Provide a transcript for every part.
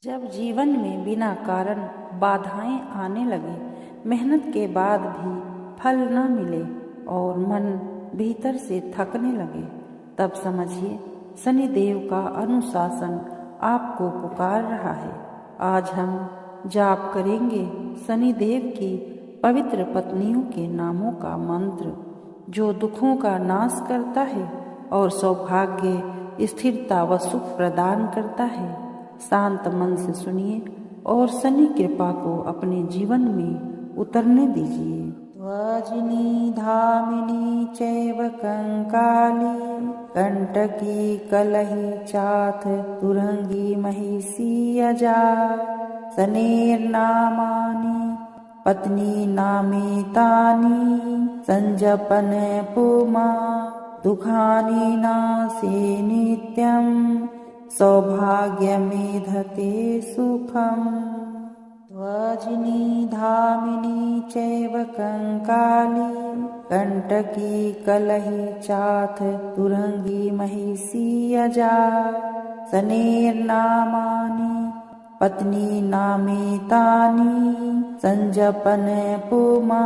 जब जीवन में बिना कारण बाधाएं आने लगे, मेहनत के बाद भी फल न मिले और मन भीतर से थकने लगे, तब समझिए शनिदेव का अनुशासन आपको पुकार रहा है। आज हम जाप करेंगे शनिदेव की पवित्र पत्नियों के नामों का मंत्र, जो दुखों का नाश करता है और सौभाग्य, स्थिरता व सुख प्रदान करता है। शांत मन से सुनिए और शनि कृपा को अपने जीवन में उतरने दीजिए। वज्नी धामिनी चैव कंकाली कंटकी कलही चाथ तुरंगी महिषी अजा शनेर्नामानि पत्नी नामेतानि संजपन पुमा दुखानि नाशे नित्यं सौभाग्यमेधते सुखम्। वज्नी धामिनी चैव कंकाली कंटकी कलही चाथ तुरंगी महिषी अजा शनेर्नामानि पत्नी नामेतानि संजपन पुमा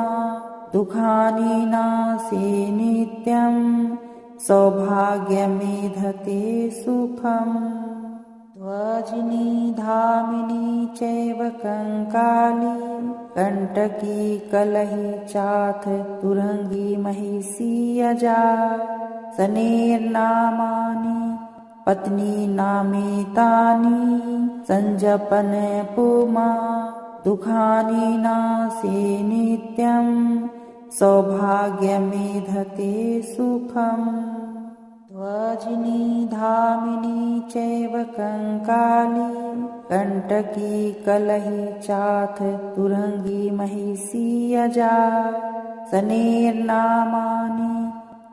दुखानि नाशे नित्यं सौभाग्यमेधते सुखम्। वज्नी धामिनी चैव कंकाली कंटकी कलही चाथ तुरंगी महिषी अजा शनेर्नामानि पत्नी नामेतानि संजपन पुमा दुखानि नाशे नित्यं सौभाग्यमेधते सुखम्। वज्नी धामिनी चैव कंकाली कंटकी कलही चाथ तुरंगी महिषी अजा शनेर्नामानि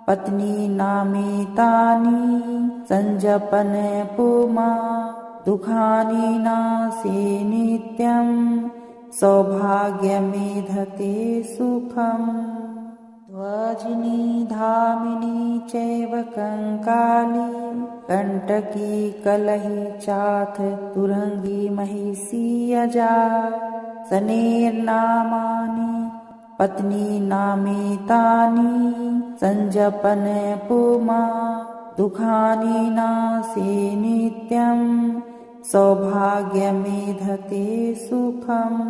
पत्नी नामेतानि संजपन पुमा दुखानि नाशे नित्यं सौभाग्यमेधते सुखम्। वज्नी धामिनी चैव कंकाली कंटकी कलही चाथ तुरंगी महिषी अजा शनेर्नामानि पत्नी नामेतानि संजपन पुमा दुखानि नाशे नित्यं सौभाग्यमेधते सुखम्।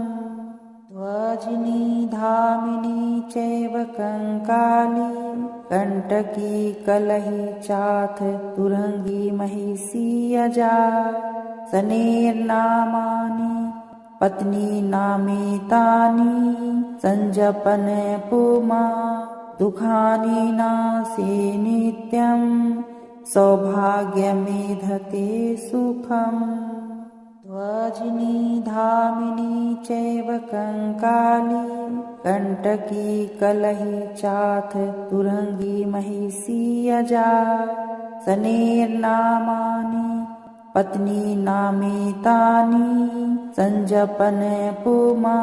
वज्नी धामिनी चैव कंकाली कंटकी कलही चाथ तुरंगी महिषी अजा शनेर्नामानि पत्नी नामेतानि संजपन पुमा दुखानि नाशे नित्यं सौभाग्यमेधते सुखम्। वज्नी धामिनी चैव कंकाली कंटकी कलही चाथ तुरंगी महिषी अजा शनेर्नामानि पत्नी नामेतानि संजपन पुमा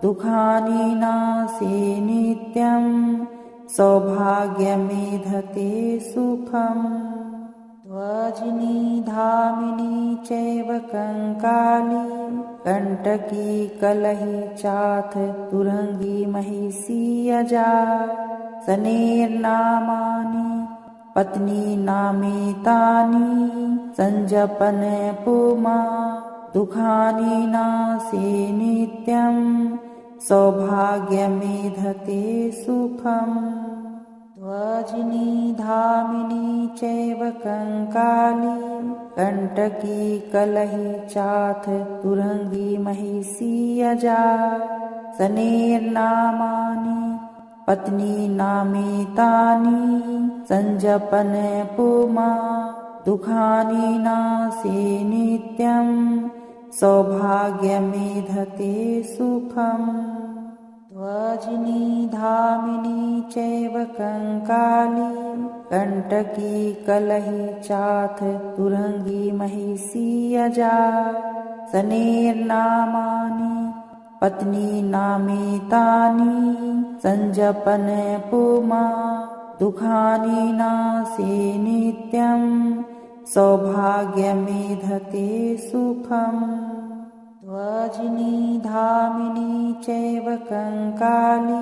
दुखानि नाशे नित्यं सौभाग्यमेधते सुखम्। वज्नी धामिनी चैव कंकाली कंटकी कलही चाथ तुरंगी महिषी अजा शनेर्नामानि पत्नी नामेतानि संजपन पुमा दुखानि नाशे नित्यं सौभाग्यमेधते सुखम्। वज्नी धामिनी चैव कंकाली कंटकी कलही चाथ तुरंगी महिषी अजा शनेर्नामानि पत्नी नामेतानि संजपन पुमा दुखानि नाशे नित्यं सौभाग्यमेधते सुखम्। वज्नी धामिनी चैव कंकाली कंटकी कलही चाथ तुरंगी महिषी अजा शनेर्नामानि पत्नी नामेतानि संजपन पुमा दुखानि नाशे नित्यं सौभाग्यमेधते सुखम्। वज्नी धामिनी चैव कंकाली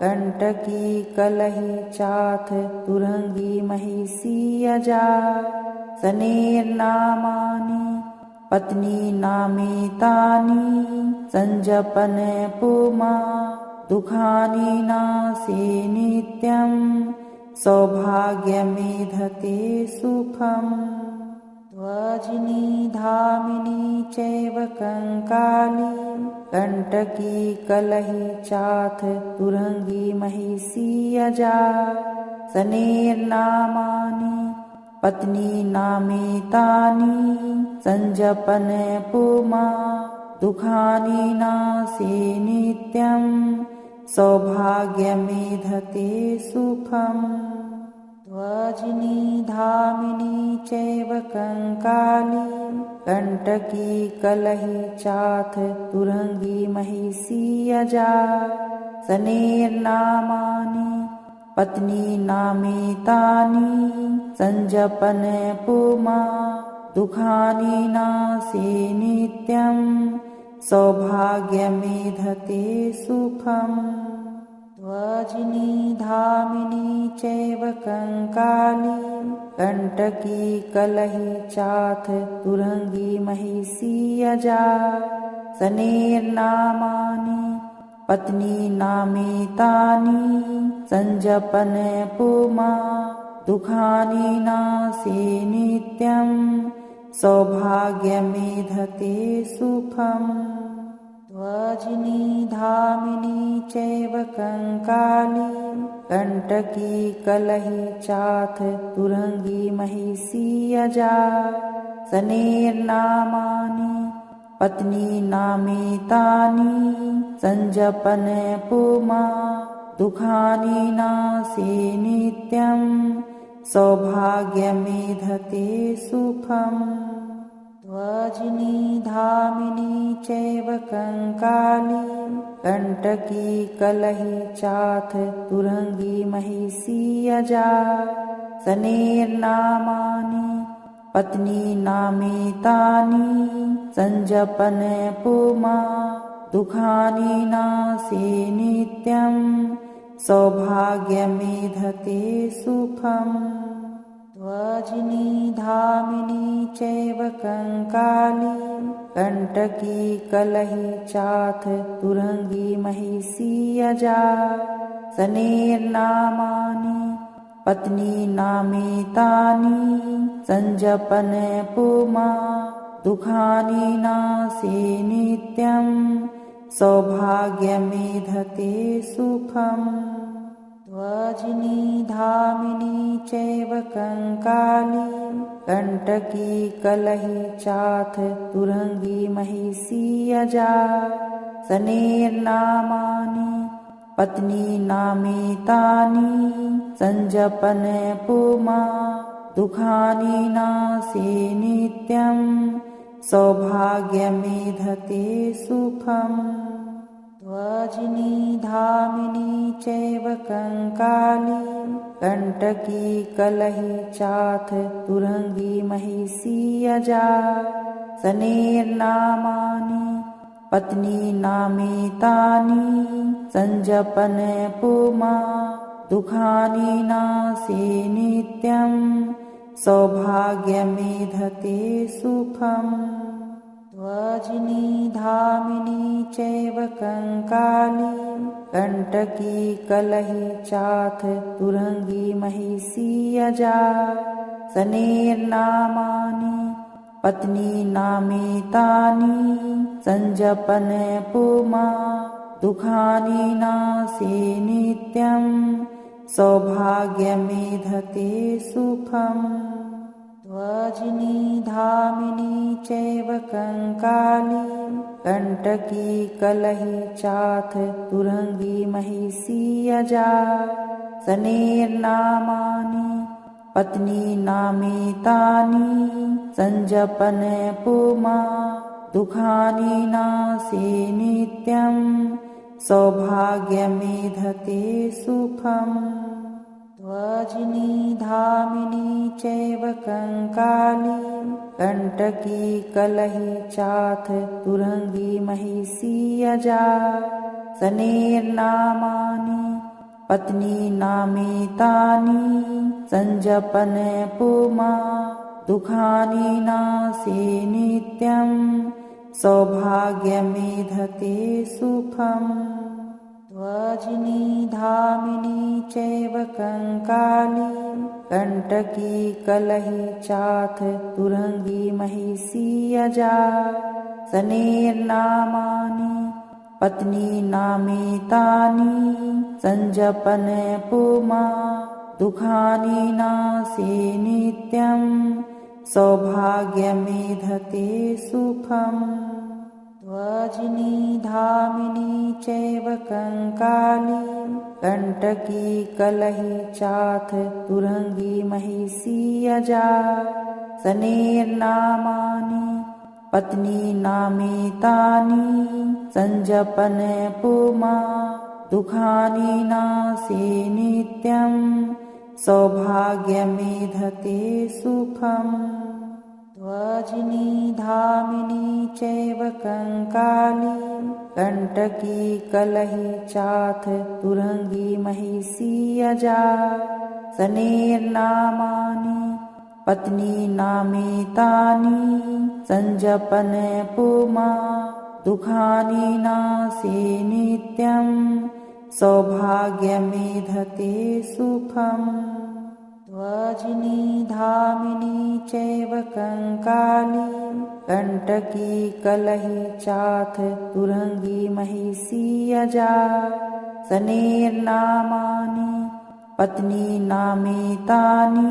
कंटकी कलही चाथ तुरंगी महिषी अजा सनेर्नामानि पत्नी नामितानि संजपन पुमा दुखानि नासे नित्यं सौभाग्यमेधते सुखम् वज्नी धामिनी चैव कंकाली कंटकी कलही चाथ तुरंगी महिषी अजा सनेर्नामानि पत्नी नामितानि संजपन पुमा दुखानि नासे नित्यं सौभाग्यमेधते सुखम् वज्नी धामिनी चैव कंकाली कंटकी कलही चाथ तुरंगी महिषी अजा सनेर्नामानि पत्नी नामितानि संजपन पुमा दुखानि नासे नित्यं सौभाग्यमेधते सुखम् वज्नी धामिनी चैव कंकाली कंटकी कलही चाथ तुरंगी महिषी अजा सनेर्नामानि पत्नी नामितानि संजपन पुमा दुखानि नासे नित्यं सौभाग्यमेधते सुखम् वज्नी धामिनी चैव कंकाली कंटकी कलही चाथ तुरंगी महिषी अजा सनेर्नामानि पत्नी नामितानि संजपन पुमा दुखानि नासे नित्यं सौभाग्यमेधते सुखम् वज्नी धामिनी चैव कंकाली कंटकी कलही चाथ तुरंगी महिषी अजा सनेर्नामानि पत्नी नामितानि संजपन पुमा दुखानि नासे नित्यं सौभाग्यमेधते सुखम् वज्नी धामिनी चैव कंकाली कंटकी कलही चाथ तुरंगी महिषी अजा सनेर्नामानि पत्नी नामितानि संजपन पुमा दुखानि नासे नित्यं सौभाग्यमेधते सुखम् वज्नी धामिनी चैव कंकाली कंटकी कलही चाथ तुरंगी महिषी अजा सनेर्नामानि पत्नी नामितानि संजपन पुमा दुखानि नासे नित्यं सौभाग्यमेधते सुखम् वज्नी धामिनी चैव कंकाली कंटकी कलही चाथ तुरंगी महिषी अजा सनेर्नामानि पत्नी नामितानि संजपन पुमा दुखानि नासे नित्यं सौभाग्यमेधते सुखम् वज्नी धामिनी चैव कंकाली कंटकी कलही चाथ तुरंगी महिषी अजा सनेर्नामानि पत्नी नामितानि संजपन पुमा दुखानि नासे नित्यं सौभाग्यमेधते सुखम् वज्नी धामिनी चैव कंकाली कंटकी कलही चाथ तुरंगी महिषी अजा सनेर्नामानि पत्नी नामितानि संजपन पुमा दुखानि नासे नित्यं सौभाग्यमेधते सुखम् ध्वजिनी धामिनी चैव कंकाली कंटकी कलही चाथ तुरंगी महिषी अजा सनेर्नामानि पत्नी नामितानि संजपन पुमा दुखानि नासे नित्यं सौभाग्यमेधते सुखम् ध्वजिनी धामिनी चैव कंकाली कंटकी कलही चाथ तुरंगी महिषी अजा सनेर्नामानि पत्नी नामितानि संजपन पुमा दुखानि नासे नित्यं सौभाग्यमेधते सुखम् ध्वजिनी धामिनी चैव कंकाली कंटकी कलही चाथ तुरंगी महिषी अजा सनेर्नामानि पत्नी नामितानि संजपन पुमा दुखानि नासे नित्यं सौभाग्यमेधते सुखम् ध्वजिनी धामिनी चैव कंकाली कंटकी कलही चाथ तुरंगी महिषी अजा सनेर्नामानि पत्नी नामितानि संजपन पुमा दुखानि नासे नित्यं सौभाग्यमेधते सुखम् ध्वजिनी धामिनी चैव कंकाली कंटकी कलही चाथ तुरंगी महिषी अजा सनेर्नामानि पत्नी नामितानि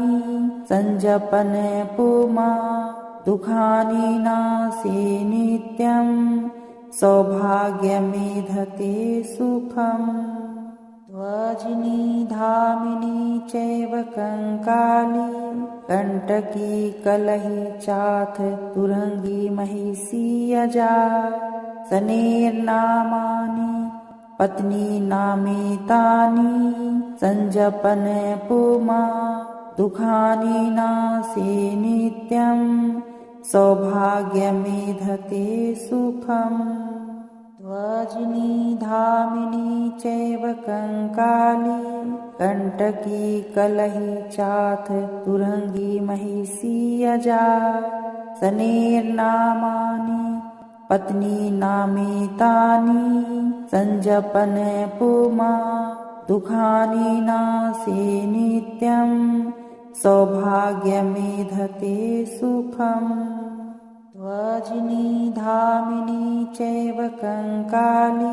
संजपन पुमा दुखानि नासे नित्यं सौभाग्यमेधते सुखम् ध्वजिनी धामिनी चैव कंकाली कंटकी कलही चाथ तुरंगी महिषी अजा सनेर्नामानि पत्नी नामितानि संजपन पुमा दुखानि नासे नित्यं सौभाग्यमेधते सुखम् ध्वजिनी धामिनी चैव कंकाली कंटकी कलही चाथ तुरंगी महिषी अजा सनेर्नामानि पत्नी नामितानि संजपन पुमा दुखानि नासे नित्यं सौभाग्यमेधते सुखम् ध्वजिनी धामिनी चैव कंकाली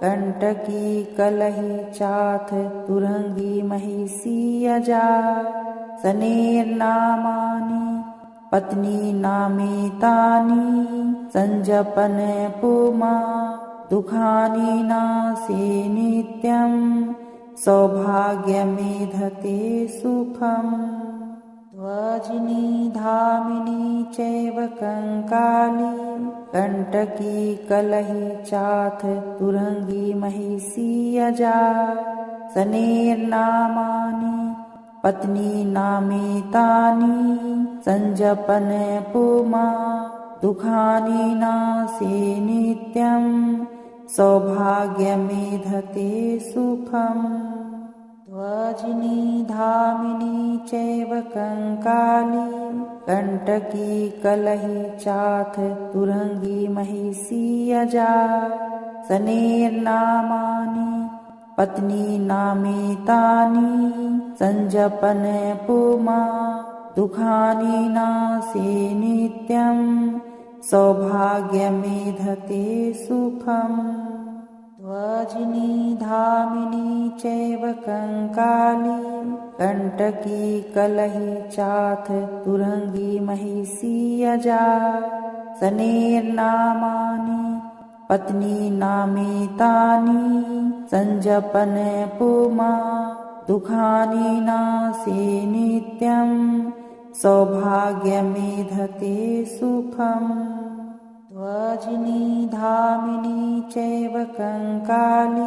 कंटकी कलही चाथ तुरंगी महिषी अजा सनेर्नामानि पत्नी नामितानि संजपन पुमा दुखानि नासे नित्यं सौभाग्यमेधते सुखम् ध्वजिनी धामिनी चैव कंकाली कंटकी कलही चाथ तुरंगी महिषी अजा सनेर्नामानि पत्नी नामितानि संजपन पुमा दुखानि नासे नित्यं सौभाग्यमेधते सुखम् ध्वजिनी धामिनी चैव कंकाली कंटकी कलही चाथ तुरंगी महिषी अजा सनेर्नामानि पत्नी नामितानि संजपन पुमा दुखानि नासे नित्यं सौभाग्यमेधते सुखम् ध्वजिनी धामिनी चैव कंकाली कंटकी कलही चाथ तुरंगी महिषी अजा सनेर्नामानि पत्नी नामितानि संजपन पुमा दुखानि नासे नित्यं सौभाग्यमेधते सुखम् ध्वजिनी धामिनी चैव कंकाली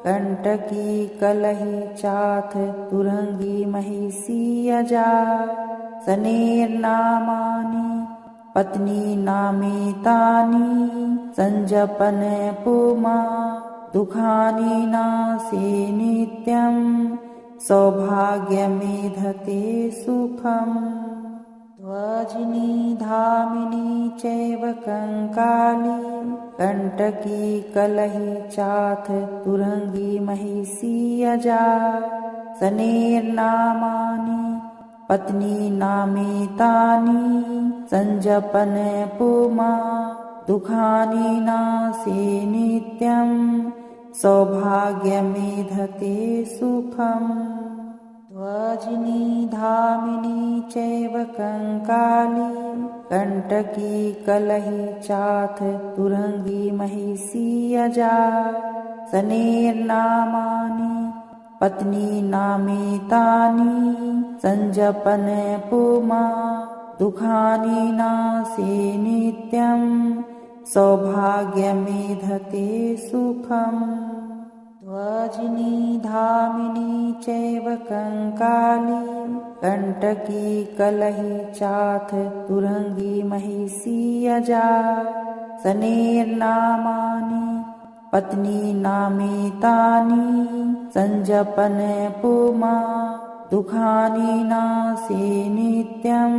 कंटकी कलही चाथ तुरंगी महिषी अजा सनेर्नामानि पत्नी नामितानि संजपन पुमा दुखानि नासे नित्यं सौभाग्यमेधते सुखम् ध्वजिनी धामिनी चैव कंकाली कंटकी कलही चाथ तुरंगी महिषी अजा सनेर्नामानि पत्नी नामितानि संजपन पुमा दुखानि नासे नित्यं सौभाग्यमेधते सुखम् ध्वजिनी धामिनी चैव कंकाली कंटकी कलही चाथ तुरंगी महिषी अजा सनेर्नामानि पत्नी नामितानि संजपन पुमा दुखानि नासे नित्यं सौभाग्यमेधते सुखम् ध्वजिनी धामिनी चैव कंकाली कंटकी कलही चाथ तुरंगी महिषी अजा सनेर्नामानि पत्नी नामितानि संजपन पुमा दुखानि नासे नित्यं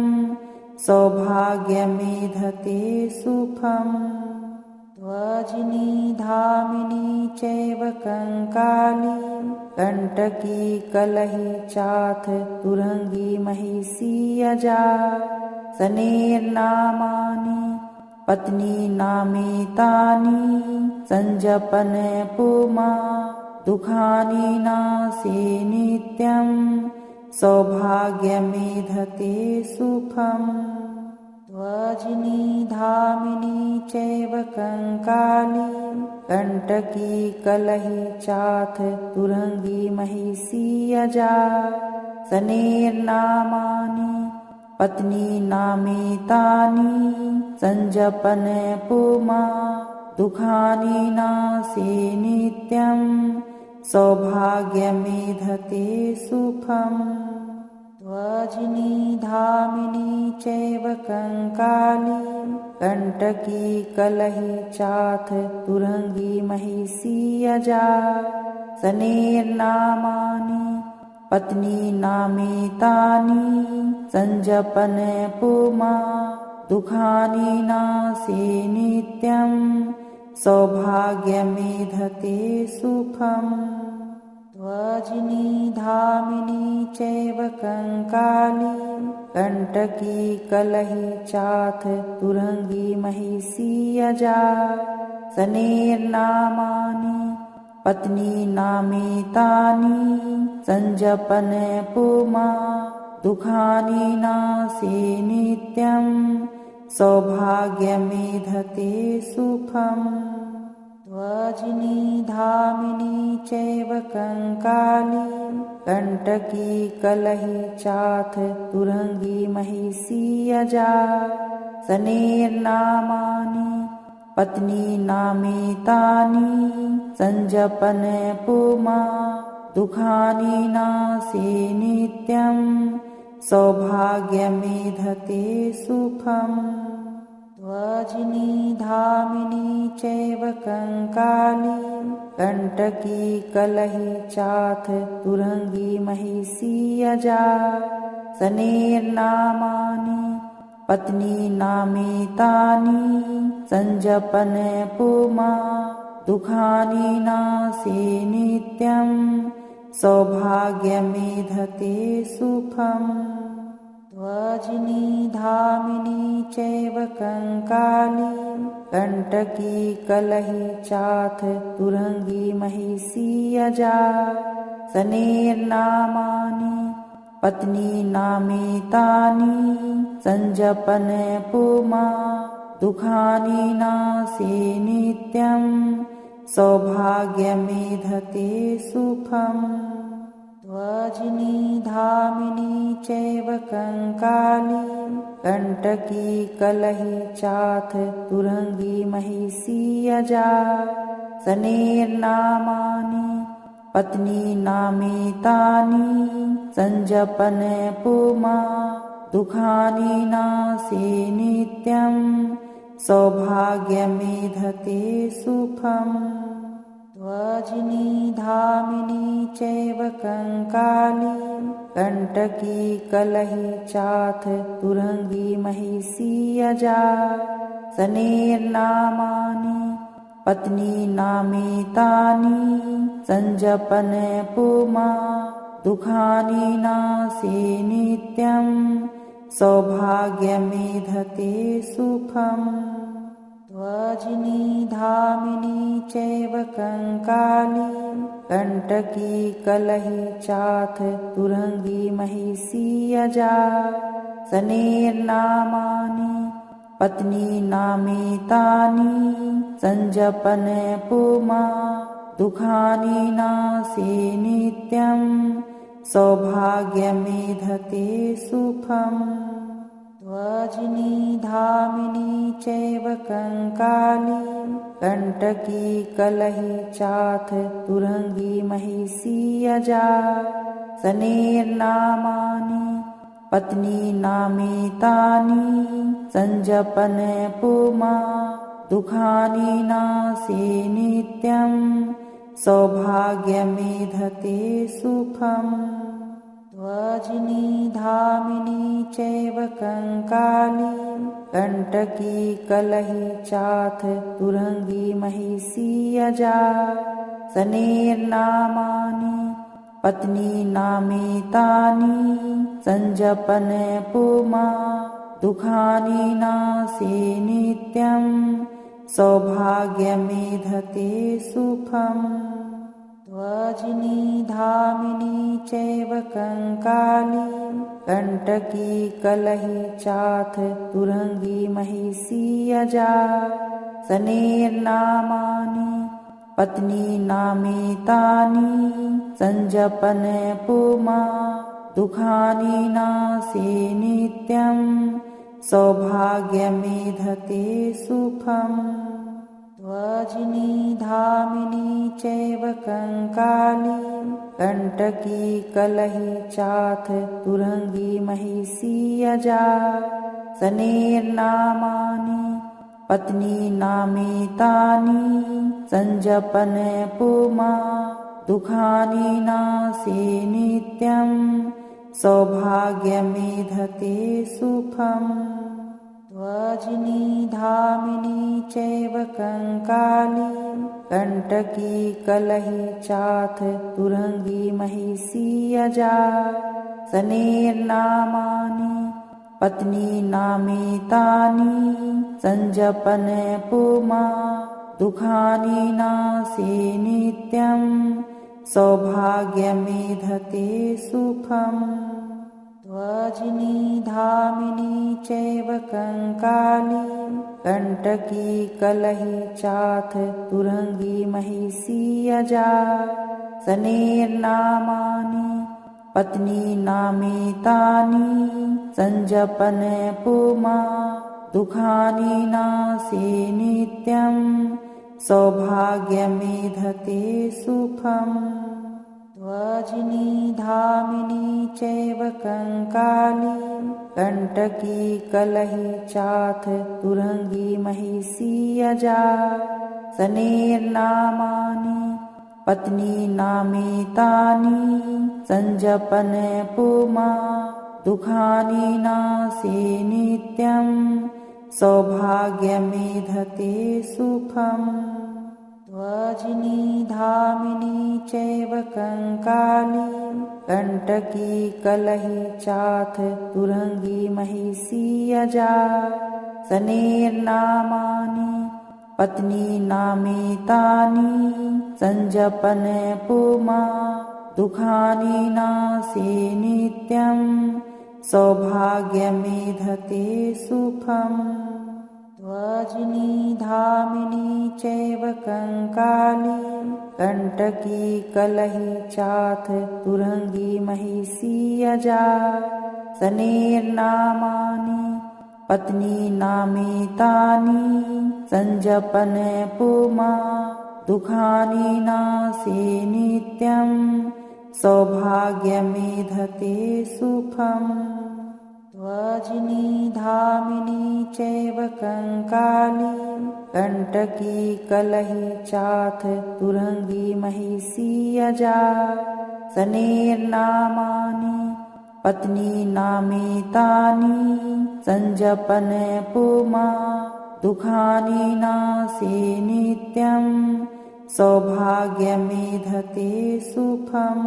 सौभाग्यमेधते सुखम् ध्वजिनी धामिनी चैव कंकाली कंटकी कलही चाथ तुरंगी महिषी अजा सनेर्नामानि पत्नी नामितानि संजपन पुमा दुखानि नासे नित्यं सौभाग्यमेधते सुखम् ध्वजिनी धामिनी चैव कंकाली कंटकी कलही चाथ तुरंगी महिषी अजा सनेर्नामानि पत्नी नामितानि संजपन पुमा दुखानि नासे नित्यं सौभाग्यमेधते सुखम् ध्वजिनी धामिनी चैव कंकाली कंटकी कलही चाथ तुरंगी महिषी अजा सनेर्नामानि पत्नी नामितानि संजपन पुमा दुखानि नासे नित्यं सौभाग्यमेधते सुखम् ध्वजिनी धामिनी चैव कंकाली कंटकी कलही चाथ तुरंगी महिषी अजा सनेर्नामानि पत्नी नामितानि संजपन पुमा दुखानि नासे नित्यं सौभाग्यमेधते सुखम् ध्वजिनी धामिनी चैव कंकाली कंटकी कलही चाथ तुरंगी महिषी अजा सनेर्नामानि पत्नी नामितानि संजपन पुमा दुखानि नासे नित्यं सौभाग्यमेधते सुखम् ध्वजिनी धामिनी चैव कंकाली कंटकी कलही चाथ तुरंगी महिषी अजा सनेर्नामानि पत्नी नामितानि संजपन पुमा दुखानि नासे नित्यं सौभाग्यमेधते सुखम् ध्वजिनी धामिनी चैव कंकाली कंटकी कलही चाथ तुरंगी महिषी अजा सनेर्नामानि पत्नी नामितानि संजपन पुमा दुखानि नासे नित्यं सौभाग्यमेधते सुखम् ध्वजिनी धामिनी चैव कंकाली कंटकी कलही चाथ तुरंगी महिषी अजा सनेर्नामानि पत्नी नामेतानि संजपन पुमा दुखानि नासे नित्यं सौभाग्यमेधते सुखम् ध्वजिनी धामिनी चैव कंकाली कंटकी कलही चाथ तुरंगी महिषी अजा सनेर्नामानि पत्नी नामेतानि संजपन पुमा दुखानि नासे नित्यं सौभाग्यमेधते सुखम् ध्वजिनी धामिनी चैव कंकाली कंटकी कलही चाथ तुरंगी महिषी अजा सनेर्नामानि पत्नी नामेतानि संजपन पुमा दुखानि नासे नित्यं सौभाग्यमेधते सुखम् ध्वजिनी धामिनी चैव कंकाली कंटकी कलही चाथ तुरंगी महिषी अजा सनेर्नामानि पत्नी नामेतानि संजपन पुमा दुखानि नासे नित्यं सौभाग्यमेधते सुखम् ध्वजिनी धामिनी चैव कंकाली कंटकी कलही चाथ तुरंगी महिषी अजा सनेर्नामानि पत्नी नामेतानि संजपन पुमा दुखानि नासे नित्यं सौभाग्यमेधते सुखम् ध्वजिनी धामिनी चैव कंकाली कंटकी कलही चाथ तुरंगी महिषी अजा सनेर्नामानि पत्नी नामेतानि संजपन पुमा दुखानि नासे नित्यं सौभाग्यमेधते सुखम् ध्वजिनी धामिनी चैव कंकाली कंटकी कलही चाथ तुरंगी महिषी अजा सनेर्नामानि पत्नी नामेतानि संजपन पुमा दुखानि नासे नित्यं सौभाग्यमेधते सुखम् ध्वजिनी धामिनी चैव कंकाली कंटकी कलही चाथ तुरंगी महिषी अजा सनेर्नामानि पत्नी नामेतानि संजपन पुमा दुखानि नासे नित्यं सौभाग्यमेधते सुखम् ध्वजिनी धामिनी चैव कंकाली कंटकी कलही चाथ तुरंगी महिषी अजा सनेर्नामानि पत्नी नामेतानि संजपन पुमा दुखानि नासे नित्यं सौभाग्यमेधते सुखम् ध्वजिनी धामिनी चैव कंकाली कंटकी कलही चाथ तुरंगी महिषी अजा सनेर्नामानि पत्नी नामेतानि संजपन पुमा दुखानि नासे नित्यं सौभाग्यमेधते सुखम् ध्वजिनी धामिनी चैव कंकाली कंटकी कलही चाथ तुरंगी महिषी अजा सनेर्नामानि पत्नी नामेतानि संजपन पुमा दुखानि नासे नित्यं सौभाग्यमेधते सुखम् ध्वजिनी धामिनी चैव कंकाली कंटकी कलही चाथ तुरंगी महिषी अजा। सनेर्नामानि पत्नी नामितानि संजपन पुमा दुखानि नासे नित्यं सौभाग्यमेधते सुखम्। वज्नि धामिनी चैव कंकाली कंटकी कलही चाथ तुरंगी महिषी अजा। सनेर्नामानि पत्नी नामितानि संजपन पुमा दुखानि नासे नित्यं सौभाग्यमेधते सुखम्।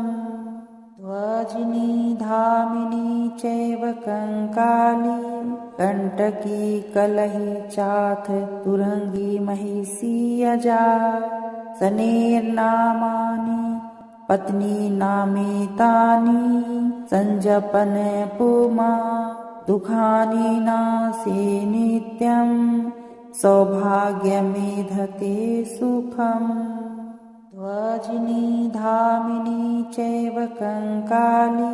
वज्नि धामिनी चैव कंकाली कंटकी कलही चाथ तुरंगी महिषी अजा। सनेर्नामानि पत्नी नामितानि संजपन पुमा दुखानि नासे नित्यं सौभाग्यमेधते सुखम्। वज्नि धामिनी चैव कंकाली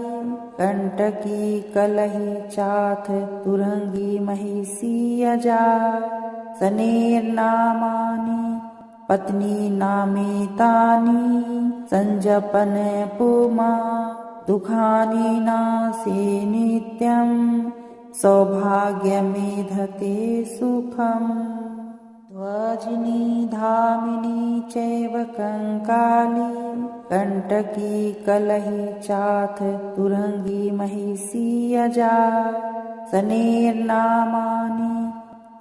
कंटकी कलही चाथ तुरंगी महिषी अजा। सनेर्नामानि पत्नी नामितानि संजपन पुमा दुखानि नासे नित्यं सौभाग्यमेधते सुखम्। वज्नि धामिनी चैव कंकाली कंटकी कलही चाथ तुरंगी महिषी अजा। सनेर्नामानि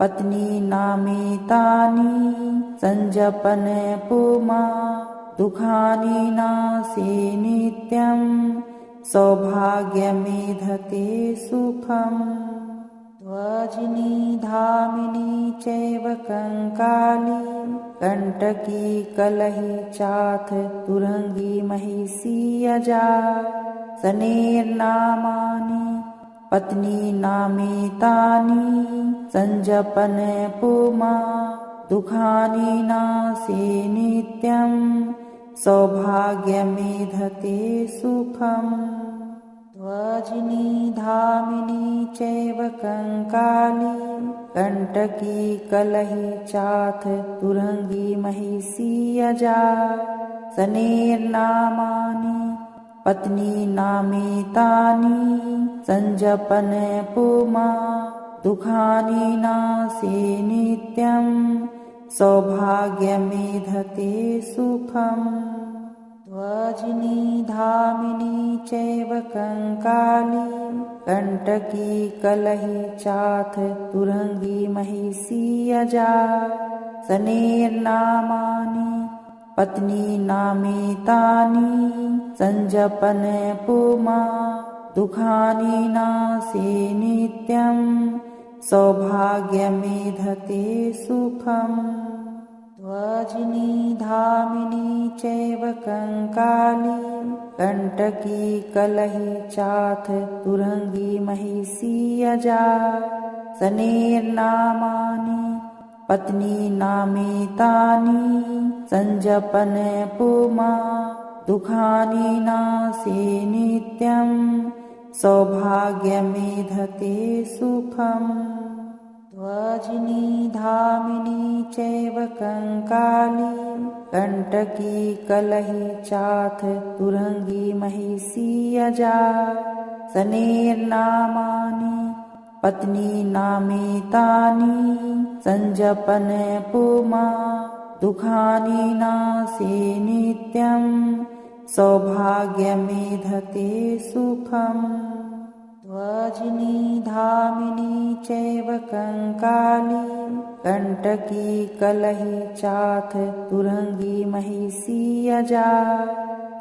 पत्नी नामितानि संजपन पुमा दुखानि नासे नित्यं सौभाग्यमेधते सुखम्। वज्नि धामिनी चैव कंकाली कंटकी कलही चाथ तुरंगी महिषी अजा। सनेर्नामानि पत्नी नामितानि संजपन पुमा दुखानि नासे नित्यं सौभाग्यमेधते सुखम्। वज्नि धामिनी चैव कंकाली कंटकी कलही चाथ तुरंगी महिषी अजा। सनेर्नामानि पत्नी नामितानि संजपन पुमा दुखानि नासे नित्यं सौभाग्यमेधते सुखम्। वज्नि धामिनी चैव कंकाली कंटकी कलही चाथ तुरंगी महिषी अजा। सनेर्नामानि पत्नी नामितानि संजपन पुमा दुखानि नासे नित्यं सौभाग्यमेधते सुखम्। वज्नि धामिनी चैव कंकाली कंटकी कलही चाथ तुरंगी महिषी अजा। सनेर्नामानि पत्नी नामितानि संजपन पुमा दुखानि नासे नित्यं सौभाग्यमेधते सुखम्। वज्नि धामिनी चैव कंकाली कंटकी कलही चाथ तुरंगी महिषी अजा। सनेर्नामानि पत्नी नामितानि संजपन पुमा दुखानि नासे नित्यं सौभाग्यमेधते सुखम्। वज्नि धामिनी चैव कंकाली कंटकी कलही चाथ तुरंगी महिषी अजा।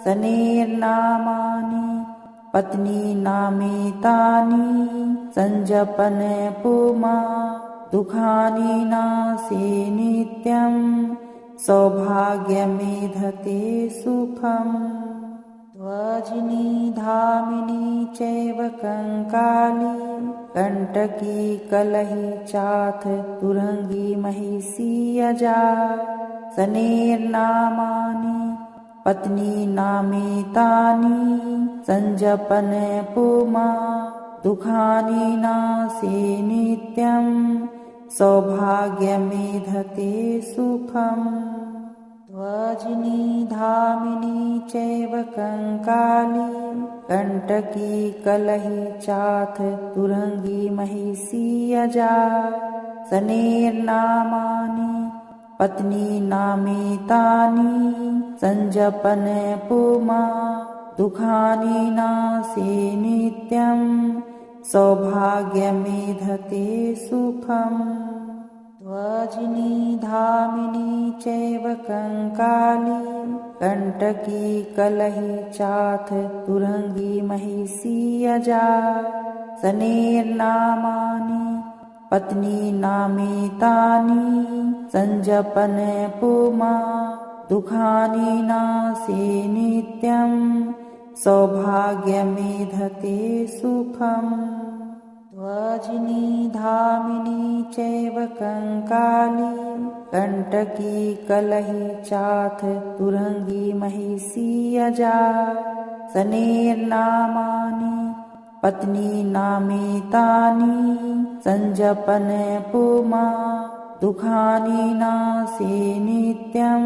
सनेर्नामानि पत्नी नामितानि संजपन पुमा दुखानि नासे नित्यं सौभाग्यमेधते सुखम्। वज्नि धामिनी चैव कंकाली कंटकी कलही चाथ तुरंगी महिषी अजा। सनेर्नामानि पत्नी नामेतानि संजपन पुमा दुखानि नासे नित्यं सौभाग्यमेधते सुखम् ध्वजिनी धामिनी चैव कंकाली कंटकी कलही चाथ तुरंगी महिषी अजा सनेर्नामानि पत्नी नामेतानि संजपन पुमा दुखानि नासे नित्यं सौभाग्यमेधते सुखम् ध्वजिनी धामिनी चैव कंकाली कंटकी कलही चाथ तुरंगी महिषी अजा सनेर्नामानि पत्नी नामेतानि संजपन पुमा दुखानि नासे नित्यं सौभाग्यमेधते सुखम् ध्वजिनी धामिनी चैव कंकाली कंटकी कलही चाथ तुरंगी महिषी अजा सनेर्नामानि पत्नी नामेतानि संजपन पुमा दुखानि नासे नित्यं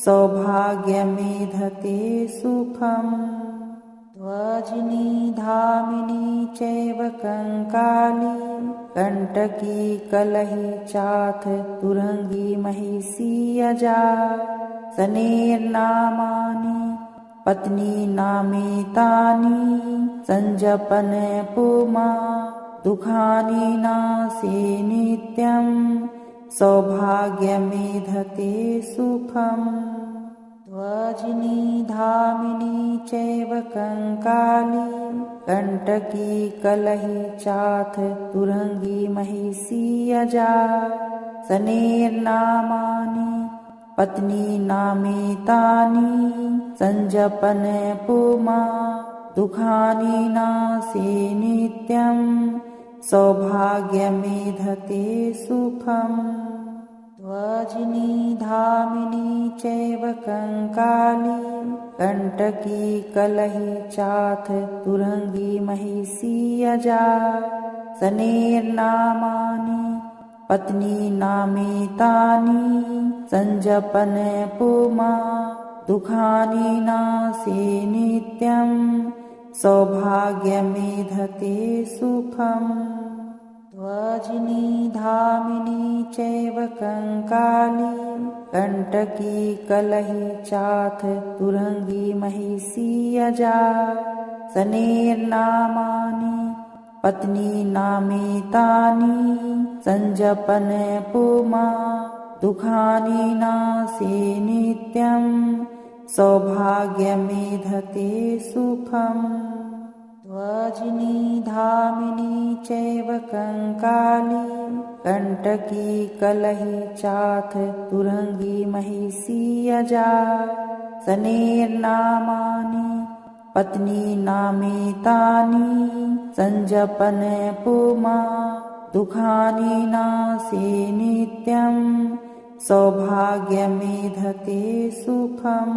सौभाग्यमेधते सुखम् ध्वजिनी धामिनी चैव कंकाली कंटकी कलही चाथ तुरंगी महिषी अजा सनेर्नामानि पत्नी नामेतानि संजपन पुमा दुखानि नासे नित्यं सौभाग्यमेधते सुखम् ध्वजिनी धामिनी चैव कंकाली कंटकी कलही चाथ तुरंगी महिषी अजा सनेर्नामानि पत्नी नामेतानि संजपन पुमा दुखानि नासे नित्यं सौभाग्यमेधते सुखम् ध्वजिनी धामिनी चैव कंकाली कंटकी कलही चाथ तुरंगी महिषी अजा सनेर्नामानि पत्नी नामेतानि संजपन पुमा दुखानि नासे नित्यं सौभाग्यमेधते सुखम् ध्वजिनी धामिनी चैव कंकाली कंटकी कलही चाथ तुरंगी महिषी अजा सनेर्नामानि पत्नी नामेतानि संजपन पुमा दुखानि नासे नित्यं सौभाग्यमेधते सुखम् ध्वजिनी धामिनी चैव कंकाली कंटकी कलही चाथ तुरंगी महिषी अजा सनेर्नामानि पत्नी नामेतानि संजपन पुमा दुखानि नासे नित्यं सौभाग्यमेधते सुखम्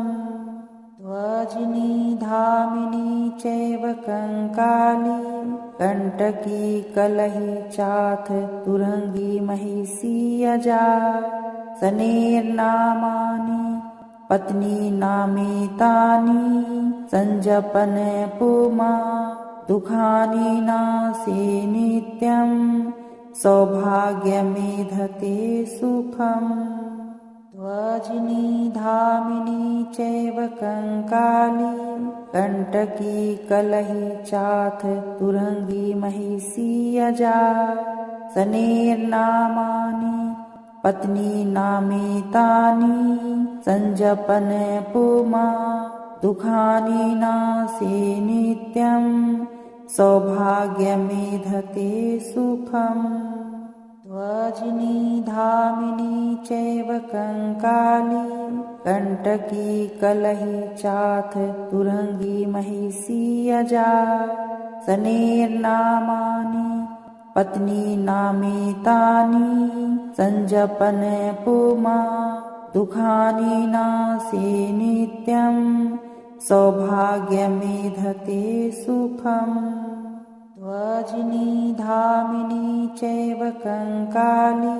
ध्वजिनी धामिनी चैव कंकाली कंटकी कलही चाथ तुरंगी महिषी अजा सनेर्नामानि पत्नी नामेतानि संजपन पुमा दुखानि नासे नित्यं सौभाग्यमेधते सुखम् ध्वजिनी धामिनी चैव कंकाली कंटकी कलही चाथ तुरंगी महिषी अजा सनेर्नामानि पत्नी नामेतानि संजपन पुमा दुखानि नासे नित्यं सौभाग्यमेधते सुखम् ध्वजिनी धामिनी चैव कंकाली कंटकी कलही चाथ तुरंगी महिषी अजा सनेर्नामानि पत्नी नामेतानि संजपन पुमा दुःखानि नासे नित्यं सौभाग्यमेधते सुखम् ध्वजिनी धामिनी चैव कंकाली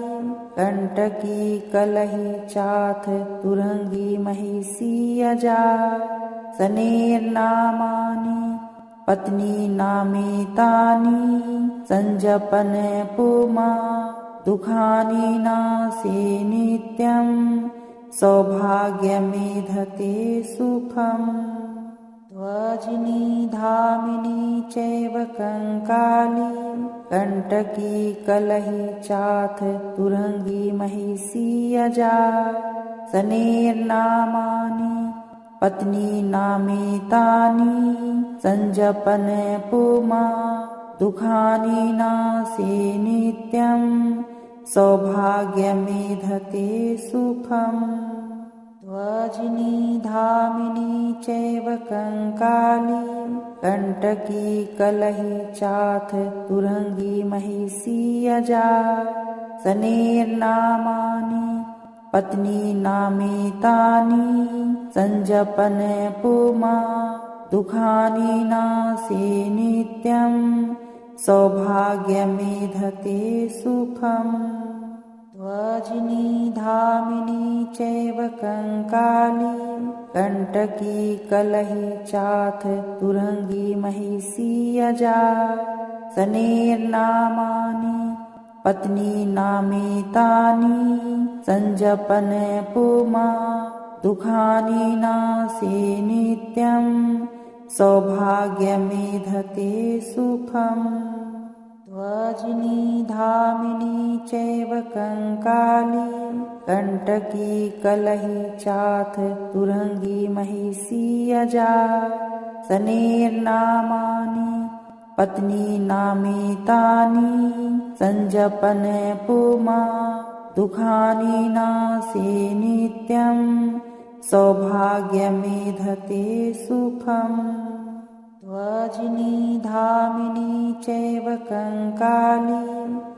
कंटकी कलही चाथ तुरंगी महिषी अजा सनेर्नामानि पत्नी नामेतानि संजपन पुमा दुःखानि नासे नित्यं सौभाग्यमेधते सुखम् ध्वजिनी धामिनी चैव कंकाली कंटकी कलही चाथ तुरंगी महिषी अजा सनेर्नामानि पत्नी नामेतानि संजपन पुमा दुःखानि नासे नित्यं सौभाग्यमेधते सुखम् ध्वजिनी धामिनी चैव कंकाली कंटकी कलही चाथ तुरंगी महिषी अजा सनेर्नामानि पत्नी नामेतानि संजपन पुमा दुःखानि नासे नित्यं सौभाग्यमेधते सुखम् ध्वजिनी धामिनी चैव कंकाली कंटकी कलही चाथ तुरंगी महिषी अजा सनेर्नामानि पत्नी नामेतानि संजपन पुमा दुःखानि नासे नित्यं सौभाग्यमेधते सुखम् ध्वजिनी धामिनी चैव कंकाली कंटकी कलही चाथ तुरंगी महिषी अजा सनेर्नामानि पत्नी नामेतानि संजपन पुमा दुःखानि नासे नित्यं सौभाग्यमेधते सुखम् ध्वजिनी धामिनी चैव कंकाली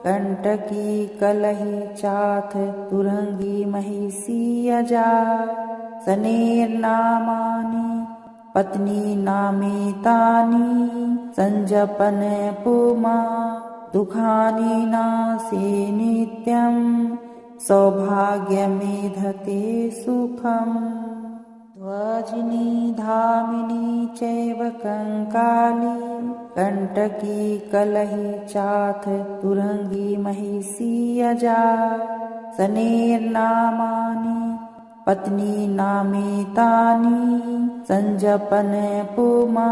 कंटकी कलही चाथ तुरंगी महिषी अजा सनेर्नामानि पत्नी नामेतानि संजपन पुमा दुःखानि नासे नित्यं सौभाग्यमेधते सुखम् ध्वजिनी धामिनी चैव कंकाली कंटकी कलही चाथ तुरंगी महिषी अजा सनेर्नामानि पत्नी नामेतानि संजपन पुमा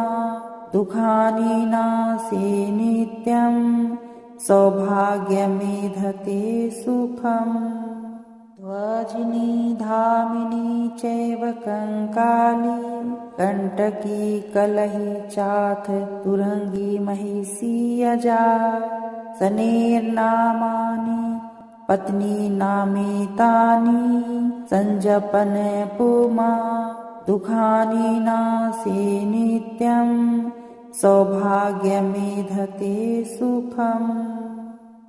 दुःखानि नासे नित्यं सौभाग्यमेधते सुखम् ध्वजिनी धामिनी चैव कंकाली कंटकी कलही चाथ तुरंगी महिषी अजा सनेर्नामानि पत्नी नामेतानि संजपन पुमा दुःखानि नासे नित्यं सौभाग्यमेधते सुखम्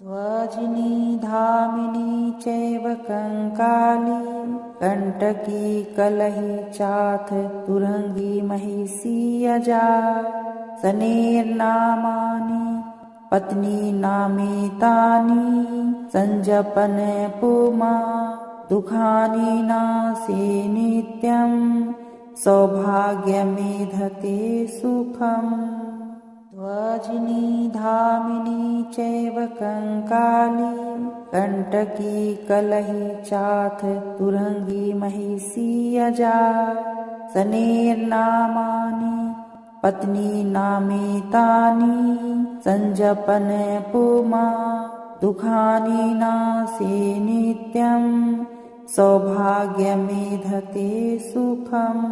ध्वजिनी धामिनी चैव कंकाली कंटकी कलही चाथ तुरंगी महिषी अजा सनेर्नामानि पत्नी नामेतानि संजपन पुमा दुःखानि नासे नित्यं सौभाग्यमेधते सुखम् ध्वजिनी धामिनी चैव कंकाली कंटकी कलही चाथ तुरंगी महिषी अजा सनेर्नामानि पत्नी नामेतानि संजपन पुमा दुःखानि नासे नित्यं सौभाग्यमेधते सुखम्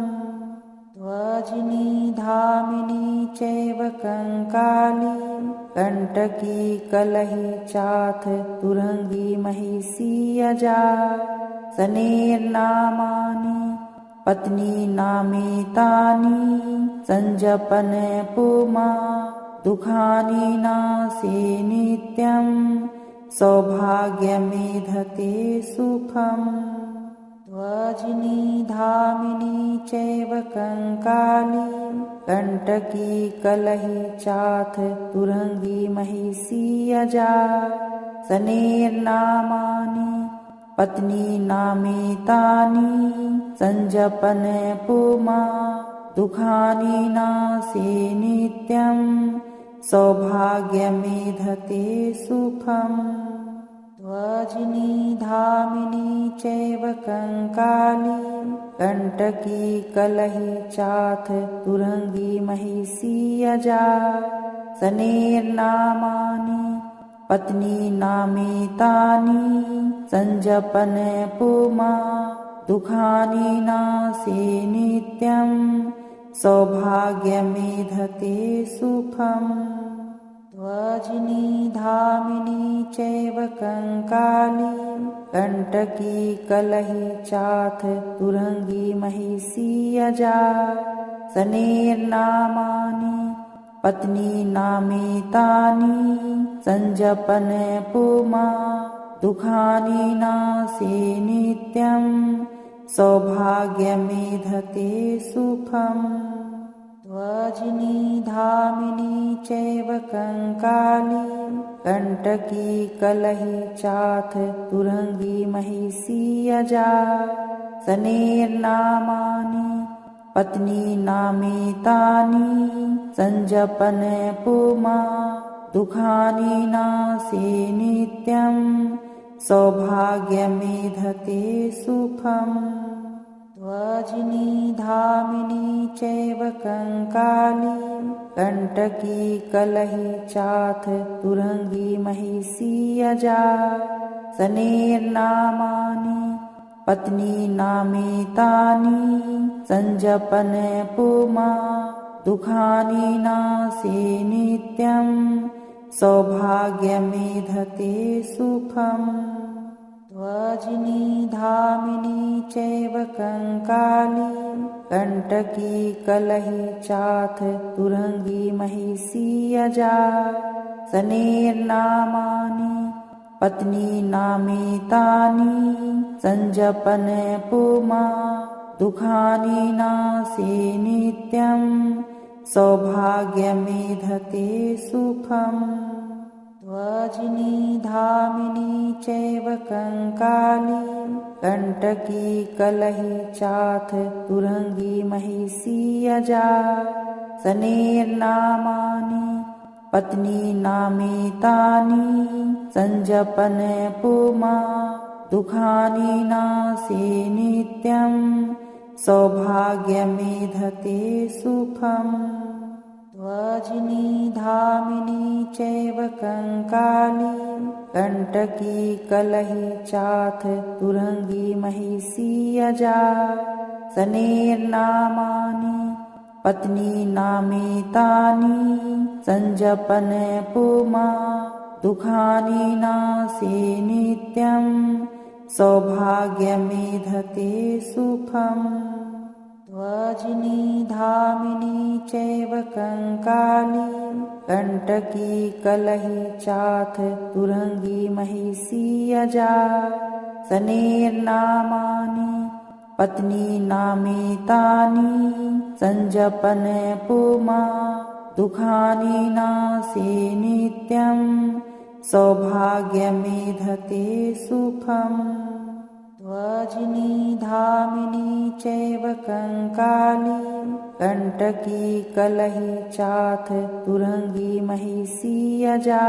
ध्वजिनी धामिनी चैव कंकाली कंटकी कलही चाथ तुरंगी महिषी अजा सनेर्नामानि पत्नी नामेतानि संजपन पुमा दुःखानि नासे नित्यं सौभाग्यमेधते सुखम् ध्वजिनी धामिनी चैव कंकाली कंटकी कलही चाथ तुरंगी महिषी अजा सनेर्नामानि पत्नी नामेतानि संजपन पुमा दुखानि नासे नित्यं सौभाग्यमेधते सुखम् ध्वजिनी धामिनी चैव कंकाली कंटकी कलही चाथ तुरंगी महिषी अजा सनेर्नामानि पत्नी नामेतानि संजपन पुमा दुखानि नासे नित्यं सौभाग्यमेधते सुखम् ध्वजिनी धामिनी चैव कंकाली कंटकी कलही चाथ तुरंगी महिषी अजा सनेर्नामानि पत्नी नामेतानि संजपन पुमा दुखानि नासे नित्यं सौभाग्यमेधते सुखम् ध्वजिनी धामिनी चैव कंकाली कंटकी कलही चाथ तुरंगी महिषी अजा सनेर्नामानि पत्नी नामेतानि संजपन पुमा दुखानि नासे नित्यं सौभाग्यमेधते सुखम् ध्वजिनी धामिनी चैव कंकाली कंटकी कलही चाथ तुरंगी महिषी अजा सनेर्नामानि पत्नी नामेतानि संजपन पुमा दुखानि नासे नित्यं सौभाग्यमेधते सुखम् ध्वजिनी धामिनी चैव कंकाली कंटकी कलही चाथ तुरंगी महिषी अजा सनेर्नामानि पत्नी नामेतानि संजपन पुमा दुखानि नासे नित्यं सौभाग्यमेधते सुखम् ध्वजिनी धामिनी चैव कंकाली कंटकी कलही चाथ तुरंगी महिषी अजा सनेर्नामानि पत्नी नामेतानि संजपन पुमा दुखानि नासे नित्यं सौभाग्यमेधते सुखम् ध्वजिनी धामिनी चैव कंकाली कंटकी कलही चाथ तुरंगी महिषी अजा सनेर्नामानि पत्नी नामेतानि संजपन पुमा दुखानि नासे नित्यं सौभाग्यमेधते सुखम् ध्वजिनी धामिनी चैव कंकाली कंटकी कलही चाथ तुरंगी महिषी अजा सनेर्नामानि पत्नी नामेतानि संजपन पुमा दुखानि नासे नित्यं सौभाग्यमेधते सुखम् ध्वजिनी धामिनी चैव कंकाली कंटकी कलही चाथ तुरंगी महिषी अजा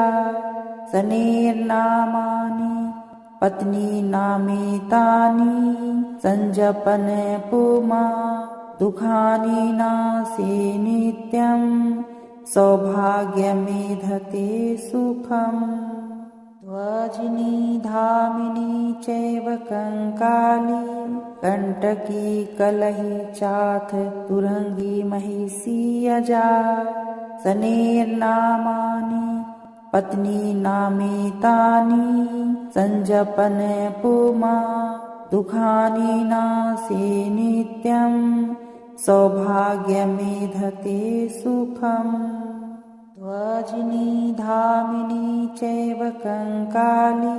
सनेर्नामानि पत्नी नामेतानि संजपन पुमा दुखानि नासे नित्यं सौभाग्यमेधते सुखम् ध्वजिनी धामिनी चैव कंकाली कंटकी कलही चाथ तुरंगी महिषी अजा सनेर्नामानि पत्नी नामेतानि संजपन पुमा दुखानि नासे नित्यं सौभाग्यमेधते सुखम् ध्वजिनी धामिनी चैव कंकाली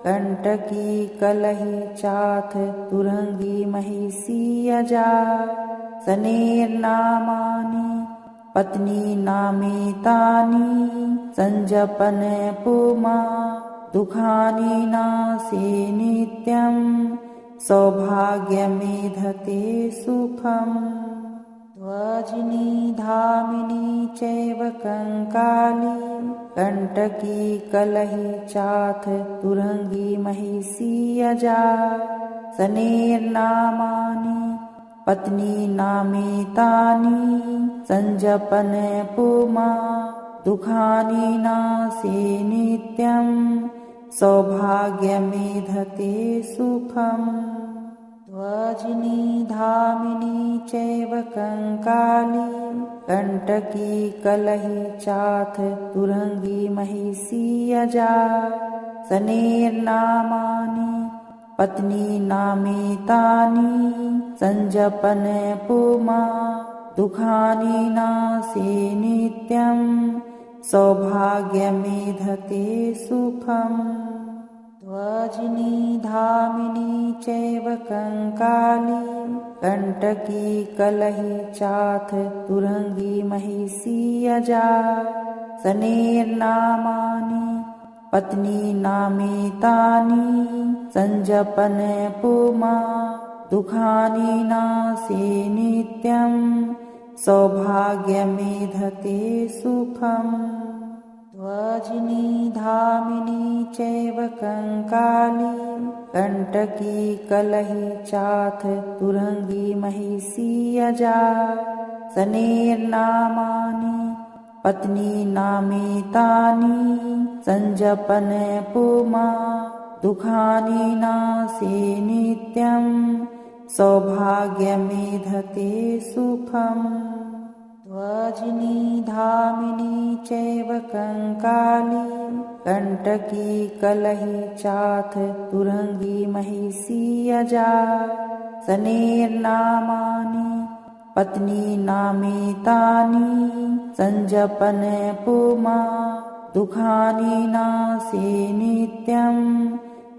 कंटकी कलही चाथ तुरंगी महिषी अजा सनेर्नामानि पत्नी नामितानि संजपन पुमा दुखानि नासे नित्यं सौभाग्यमेधते सुखम् ध्वजिनी धामिनी चैव कंकाली कंटकी कलही चाथ तुरंगी महिषी अजा सनेर्नामानि पत्नी नामितानि संजपन पुमा दुखानि नासे नित्यं सौभाग्यमेधते सुखम् ध्वजिनी धामिनी चैव कंकाली कंटकी कलही चाथ तुरंगी महिषी अजा सनेर्नामानि पत्नी नामितानि संजपन पुमा दुखानि नासे नित्यं सौभाग्यमेधते सुखम् ध्वजिनी धामिनी चैव कंकाली कंटकी कलही चाथ तुरंगी महिषी अजा सनेर्नामानि पत्नी नामितानि संजपन पुमा दुखानि नासे नित्यं सौभाग्यमेधते सुखम् ध्वजिनी धामिनी चैव कंकाली कंटकी कलही चाथ तुरंगी महिषी अजा सनेर्नामानि पत्नी नामितानि संजपन पुमा दुखानि नासे नित्यं सौभाग्यमेधते सुखम् ध्वजिनी धामिनी चैव कंकाली कंटकी कलही चाथ तुरंगी महिषी अजा सनेर्नामानि पत्नी नामितानि संजपन पुमा दुखानि नासे नित्यं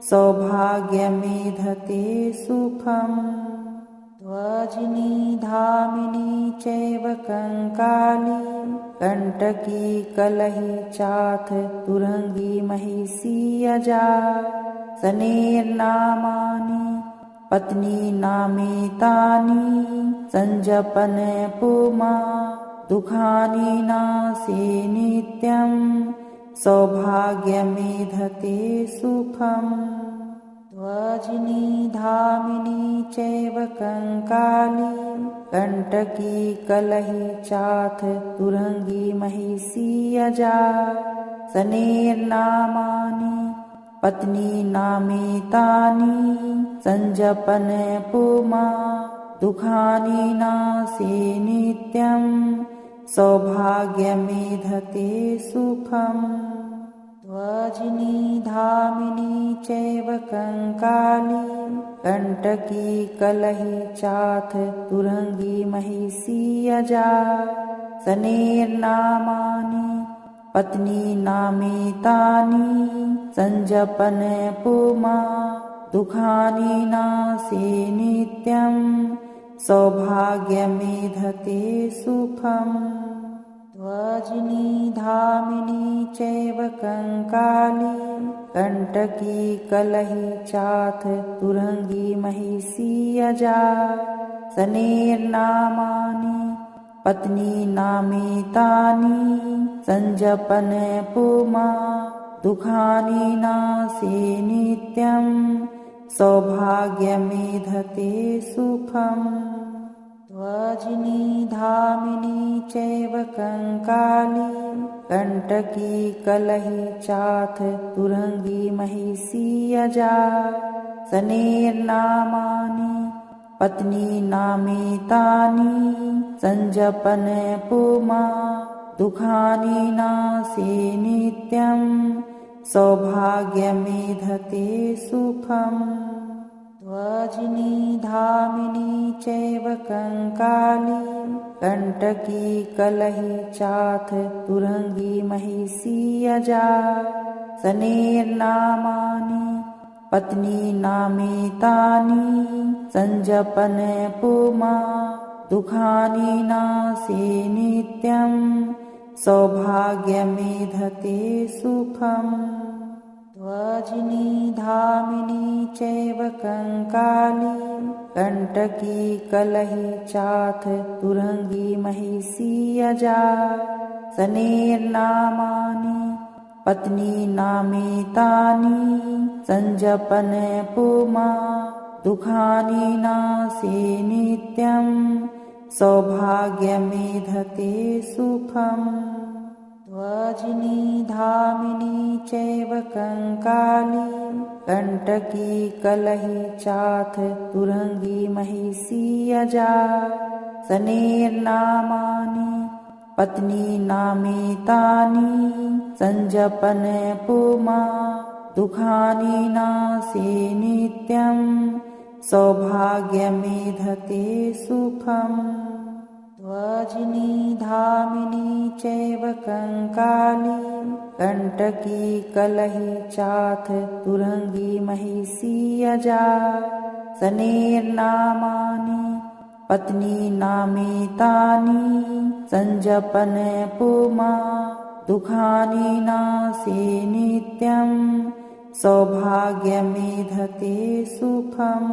सौभाग्यमेधते सुखम् ध्वजिनी धामिनी चैव कंकाली कंटकी कलही चाथ तुरंगी महिषी अजा सनेर्नामानि पत्नी नामितानि संजपन पुमा दुखानि नासे नित्यं सौभाग्यमेधते सुखम् ध्वजिनी धामिनी चैव कंकाली कंटकी कलही चाथ तुरंगी महिषी अजा सनेर्नामानि पत्नी नामितानि संजपन पुमा दुखानि नासे नित्यं सौभाग्यमेधते सुखम् ध्वजिनी धामिनी चैव कंकाली कंटकी कलही चाथ तुरंगी महिषी अजा सनेर्नामानि पत्नी नामितानि संजपन पुमा दुखानि नासे नित्यं सौभाग्यमेधते सुखम् ध्वजिनी धामिनी चैव कंकाली कंटकी कलही चाथ तुरंगी महिषी अजा सनेर्नामानि पत्नी नामितानि संजपन पुमा दुखानि नासे नित्यं सौभाग्यमेधते सुखम् ध्वजिनी धामिनी चैव कंकाली कंटकी कलही चाथ तुरंगी महिषी अजा सनेर्नामानि पत्नी नामितानि संजपन पुमा दुखानि नासे नित्यं सौभाग्यमेधते सुखम् ध्वजिनी धामिनी चैव कंकाली कंटकी कलही चाथ तुरंगी महिषी अजा सनेर्नामानि पत्नी नामेतानि संजपन पुमा दुखानि नासे नित्यं सौभाग्यमेधते सुखम् ध्वजिनी धामिनी चैव कंकाली कंटकी कलही चाथ तुरंगी महिषी अजा सनेर्नामानि पत्नी नामेतानि संजपन पुमा दुखानि नासे नित्यं सौभाग्यमेधते सुखम् ध्वजिनी धामिनी चैव कंकाली कंटकी कलही चाथ तुरंगी महिषी अजा सनेर्नामानि पत्नी नामेतानि संजपन पुमा दुखानि नासे नित्यं सौभाग्यमेधते सुखम् ध्वजिनी धामिनी चैव कंकाली कंटकी कलही चाथ तुरंगी महिषी अजा सनेर्नामानि पत्नी नामेतानि संजपन पुमा दुखानि नासे नित्यं सौभाग्यमेधते सुखम्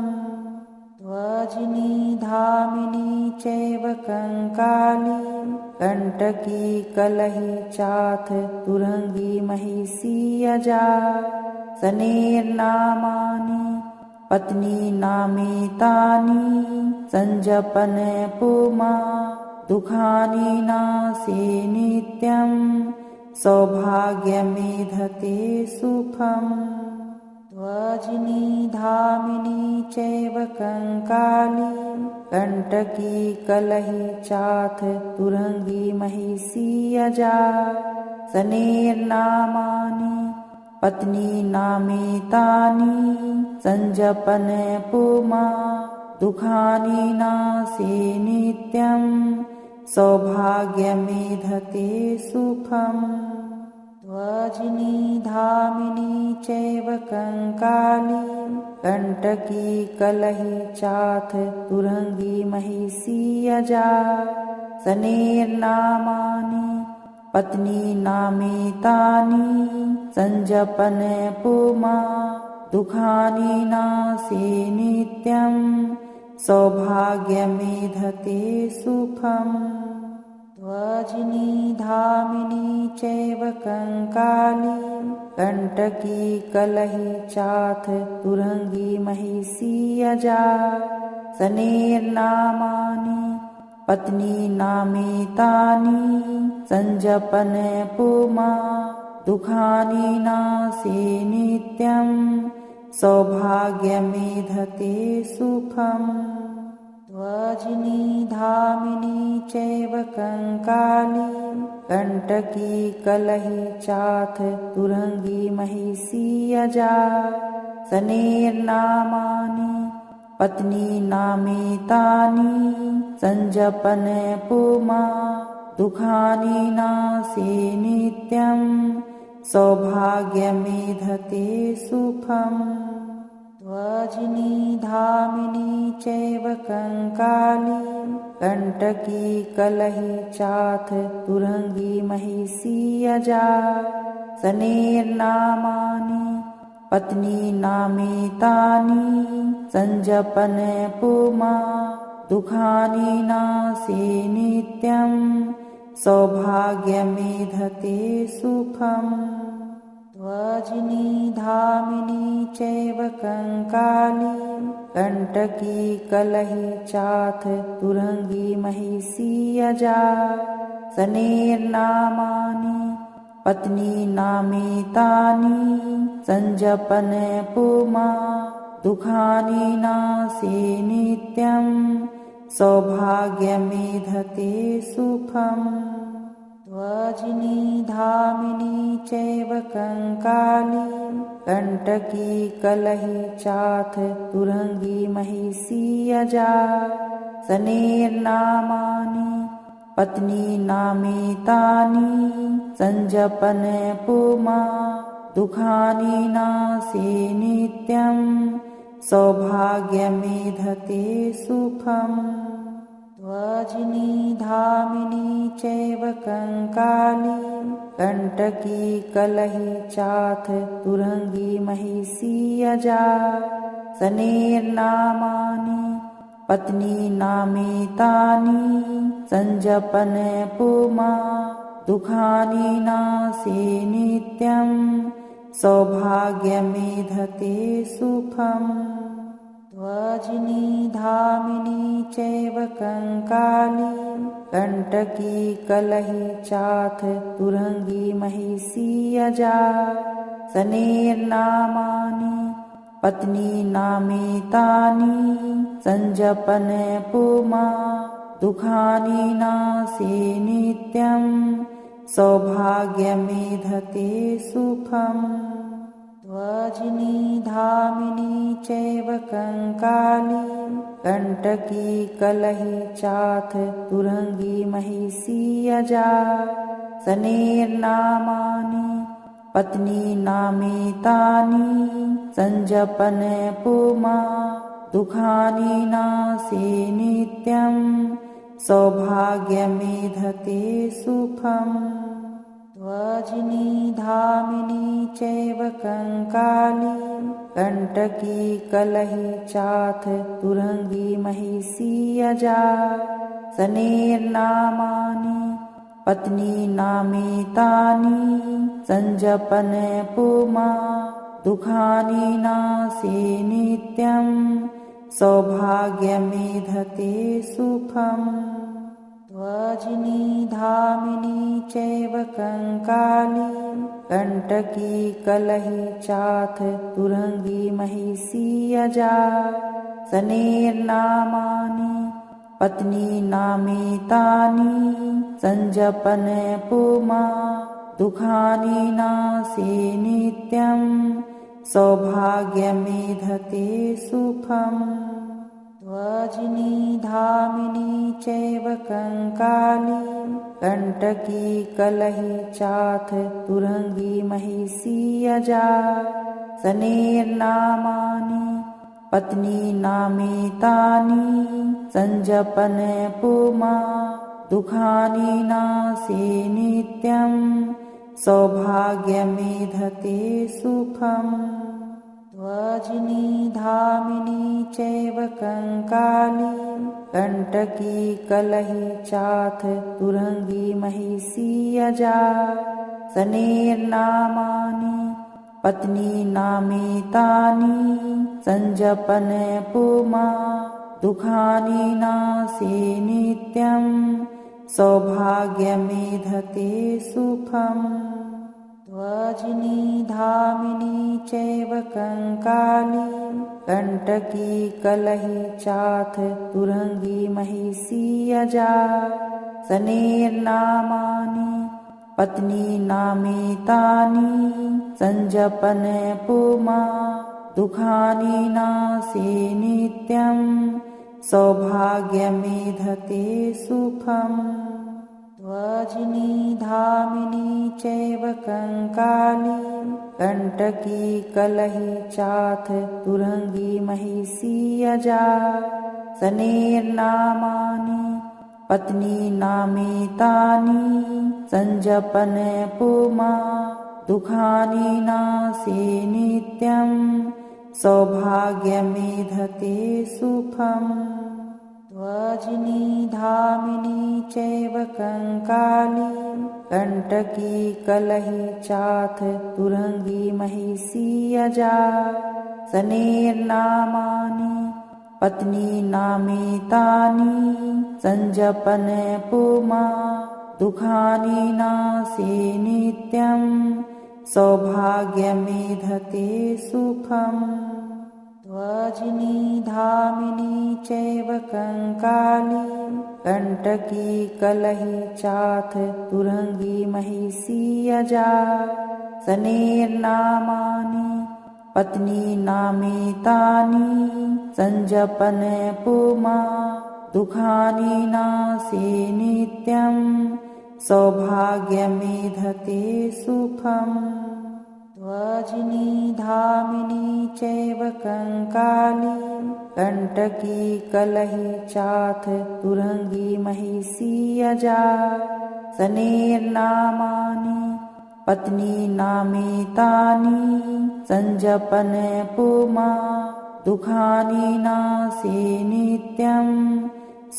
ध्वजिनी धामिनी चैव कंकाली कंटकी कलही चाथ तुरंगी महिषी अजा सनेर्नामानि पत्नी नामेतानि संजपन पुमा दुखानि नासे नित्यं सौभाग्यमेधते सुखम् ध्वजिनी धामिनी चैव कंकाली कंटकी कलही चाथ तुरंगी महिषी अजा सनेर्नामानि पत्नी नामेतानि संजपन पुमा दुखानि नासे नित्यं सौभाग्यमेधते सुखम् ध्वजिनी धामिनी चैव कंकाली कंटकी कलही चाथ तुरंगी महिषी अजा सनेर्नामानि पत्नी नामेतानि संजपन पुमा दुखानि नासे नित्यं सौभाग्यमेधते सुखम् ध्वजिनी धामिनी चैव कंकाली कंटकी कलही चाथ तुरंगी महिषी अजा सनेर्नामानि पत्नी नामेतानि संजपन पुमा दुखानि नासे नित्यं सौभाग्यमेधते सुखम् ध्वजिनी धामिनी चैव कंकाली कंटकी कलही चाथ तुरंगी महिषी अजा सनेर्नामानि पत्नी नामेतानि संजपन पुमा दुखानि नासे नित्यं सौभाग्यमेधते सुखम् ध्वजिनी धामिनी चैव कंकाली कंटकी कलही चाथ तुरंगी महिषी अजा सनेर्नामानि पत्नी नामेतानि संजपन पुमा दुखानि नासे नित्यं सौभाग्यमेधते सुखम् ध्वजिनी धामिनी चैव कंकाली कंटकी कलही चाथ तुरंगी महिषी अजा सनेर्नामानि पत्नी नामेतानि संजपन पुमा दुखानि नासे नित्यं सौभाग्यमेधते सुखम् ध्वजिनी धामिनी चैव कंकाली कंटकी कलहि चाथ तुरंगी महिषी अजा। सनेर्नामानि पत्नी नामेतानि संजपन पुमा दुखानि नाशे नित्यं सौभाग्यमेधते सुखम्। ध्वजिनी धामिनी चैव कंकाली कंटकी कलहि चाथ तुरंगी महिषी अजा। सनेर्नामानि पत्नी नामेतानि संजपन पुमा दुखानि नाशे नित्यं सौभाग्यमेधते सुखम्। ध्वजिनी धामिनी चैव कंकाली कंटकी कलहि चाथ तुरंगी महिषी अजा। सनेर्नामानि पत्नी नामेतानि संजपन पुमा दुखानि नाशे नित्यं सौभाग्यमेधते सुखम्। ध्वजिनी धामिनी चैव कंकाली कंटकी कलहि चाथ तुरंगी महिषी अजा। सनेर्नामानि पत्नी नामेतानि संजपन पुमा दुखानि नाशे नित्यं सौभाग्यमेधते सुखम्। ध्वजिनी धामिनी चैव कंकाली कंटकी कलहि चाथ तुरंगी महिषी अजा। सनेर्नामानि पत्नी नामेतानि संजपन पुमा दुखानि नाशे नित्यं सौभाग्यमेधते सुखम्। ध्वजिनी धामिनी चैव कंकाली कंटकी कलहि चाथ तुरंगी महिषी अजा। सनेर्नामानि पत्नी नामेतानि संजपन पुमा दुखानि नाशे नित्यं सौभाग्यमेधते सुखम्। ध्वजिनी धामिनी चैव कंकाली कंटकी कलहि चाथ तुरंगी महिषी अजा। सनेर्नामानि पत्नी नामेतानि संजपन पुमा दुखानि नाशे नित्यं सौभाग्यमेधते सुखम्। ध्वजिनी धामिनी चैव कंकाली कंटकी कलहि चाथ तुरंगी महिषी अजा। सनेर्नामानि पत्नी नामेतानि संजपन पुमा दुखानि नाशे नित्यं सौभाग्यमेधते सुखम्। ध्वजिनी धामिनी चैव कंकाली कंटकी कलहि चाथ तुरंगी महिषी अजा। सनेर्नामानि पत्नी नामेतानि संजपन पुमा दुखानि नाशे नित्यं सौभाग्यमेधते सुखम्। ध्वजिनी धामिनी चैव कंकाली कंटकी कलहि चाथ तुरंगी महिषी अजा। सनेर्नामानि पत्नी नामेतानि संजपन पुमा दुखानि नाशे नित्यं सौभाग्यमेधते सुखम्। ध्वजिनी धामिनी चैव कंकाली कंटकी कलहि चाथ तुरंगी महिषी अजा। सनेर्नामानि पत्नी नामेतानि संजपन पुमा दुखानि नाशे नित्यं सौभाग्यमेधते सुखम्। ध्वजिनी धामिनी चैव कंकाली कंटकी कलहि चाथ तुरंगी महिषी अजा। सनेर्नामानि पत्नी नामेतानि संजपन पुमा दुखानि नासे नित्यं सौभाग्यमेधते सुखम् ध्वजिनी धामिनी चैव कंकाली कंटकी कलही चाथ तुरंगी महिषी अजा सनेर्नामानि पत्नी नामेतानि संजपन पुमा दुखानि नासे नित्यं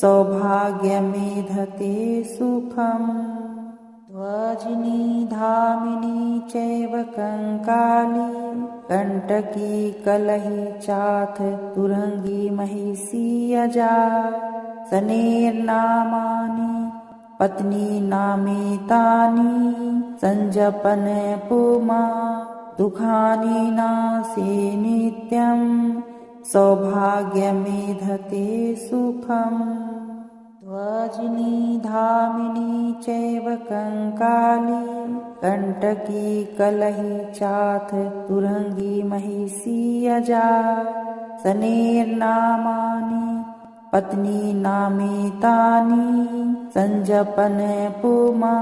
सौभाग्यमेधते सुखम् ध्वजिनी धामिनी चैव कंकाली कंटकी कलही चाथ तुरंगी महिषी अजा सनेर्नामानि पत्नी नामेतानि संजपन पुमा दुखानि नासे नित्यं सौभाग्यमेधते सुखम् ध्वजिनी धामिनी चैव कंकाली कंटकी कलही चाथ तुरंगी महिषी अजा सनेर्नामानि पत्नी नामेतानि संजपन पुमा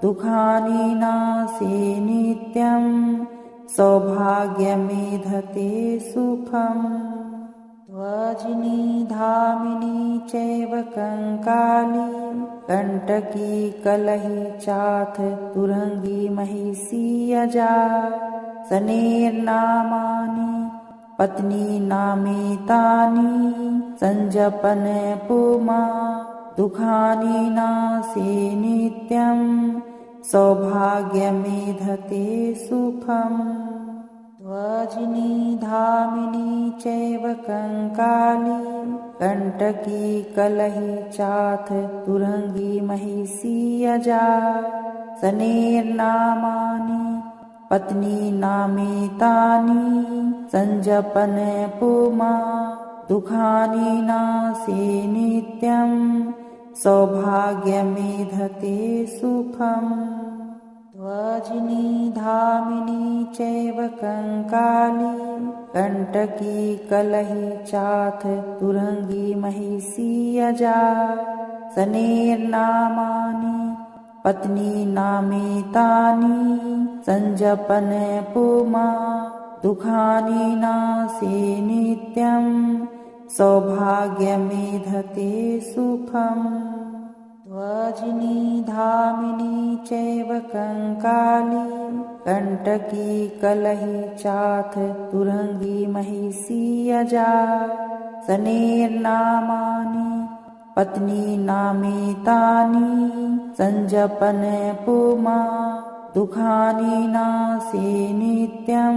दुखानि नासे नित्यं सौभाग्यमेधते सुखम् ध्वजिनी धामिनी चैव कंकाली कंटकी कलही चाथ तुरंगी महिषी अजा सनेर्नामानि पत्नी नामेतानि संजपन पुमा दुखानि नासे नित्यं सौभाग्यमेधते सुखम् ध्वजिनी धामिनी चैव कंकाली कंटकी कलही चाथ तुरंगी महिषी अजा सनेर्नामानि पत्नी नामेतानि संजपन पुमा दुखानि नासे नित्यं सौभाग्यमेधते सुखम् ध्वजिनी धामिनी चैव कंकाली कंटकी कलही चाथ तुरंगी महिषी अजा सनेर्नामानि पत्नी नामेतानि संजपन पुमा दुखानि नासे नित्यं सौभाग्यमेधते सुखम् ध्वजिनी धामिनी चैव कंकाली कंटकी कलही चाथ तुरंगी महिषी अजा सनेर्नामानि पत्नी नामेतानि संजपन पुमा दुखानि नासे नित्यं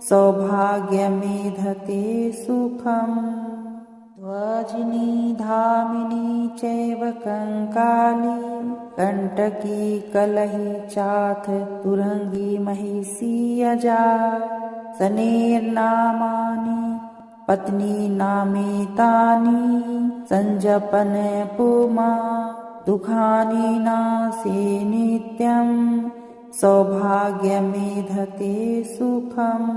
सौभाग्यमेधते सुखम् ध्वजिनी धामिनी चैव कंकाली कंटकी कलही चाथ तुरंगी महिषी अजा सनेर्नामानि पत्नी नामेतानि संजपन पुमा दुखानि नासे नित्यं सौभाग्यमेधते सुखम्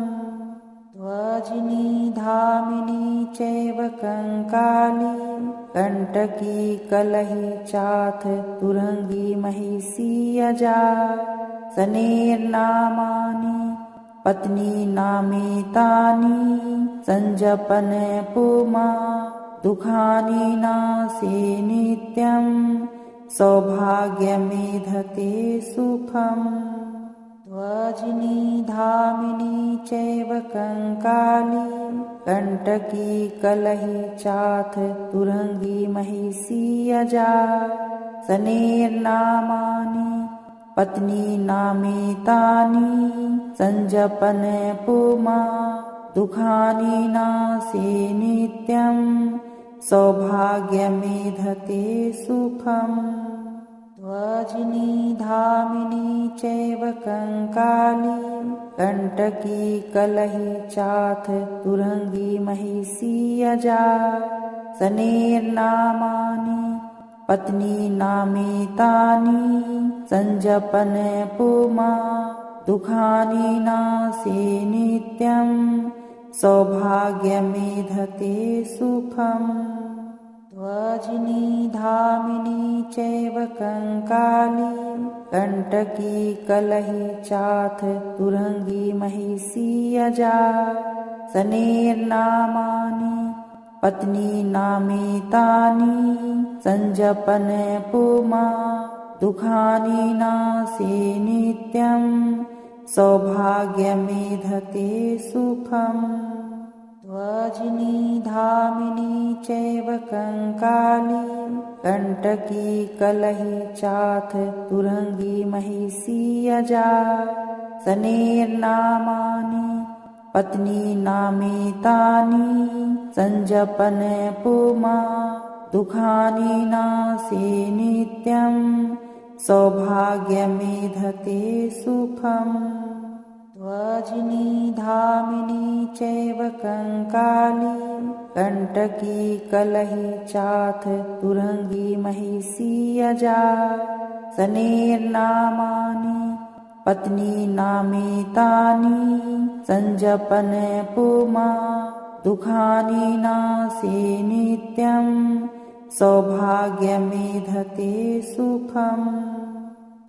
ध्वजिनी धामिनी चैव कंकाली कंटकी कलही चाथ तुरंगी महिषी अजा सनेर्नामानि पत्नी नामेतानि संजपन पुमा दुखानि नासे नित्यं सौभाग्यमेधते सुखम् ध्वजिनी धामिनी चैव कंकाली कंटकी कलही चाथ तुरंगी महिषी अजा सनेर्नामानि पत्नी नामेतानि संजपन पुमा दुखानि नासे नित्यं सौभाग्यमेधते सुखम् ध्वजिनी धामिनी चैव कंकाली कंटकी कलही चाथ तुरंगी महिषी अजा सनेर्नामानि पत्नी नामेतानि संजपन पुमा दुःखानि नासे नित्यं सौभाग्यमेधते सुखम् ध्वजिनी धामिनी चैव कंकाली कंटकी कलही चाथ तुरंगी महिषी अजा सनेर्नामानि पत्नी नामेतानि संजपन पुमा दुःखानि नासे नित्यं सौभाग्यमेधते सुखम् ध्वजिनी धामिनी चैव कंकाली कंटकी कलही चाथ तुरंगी महिषी अजा सनेर्नामानि पत्नी नामेतानि संजपन पुमा दुःखानि नासे नित्यं सौभाग्यमेधते सुखम् ध्वजिनी धामिनी चैव कंकाली कंटकी कलही चाथ तुरंगी महिषी अजा सनेर्नामानि पत्नी नामेतानि संजपन पुमा दुःखानि नासे नित्यं सौभाग्यमेधते सुखम्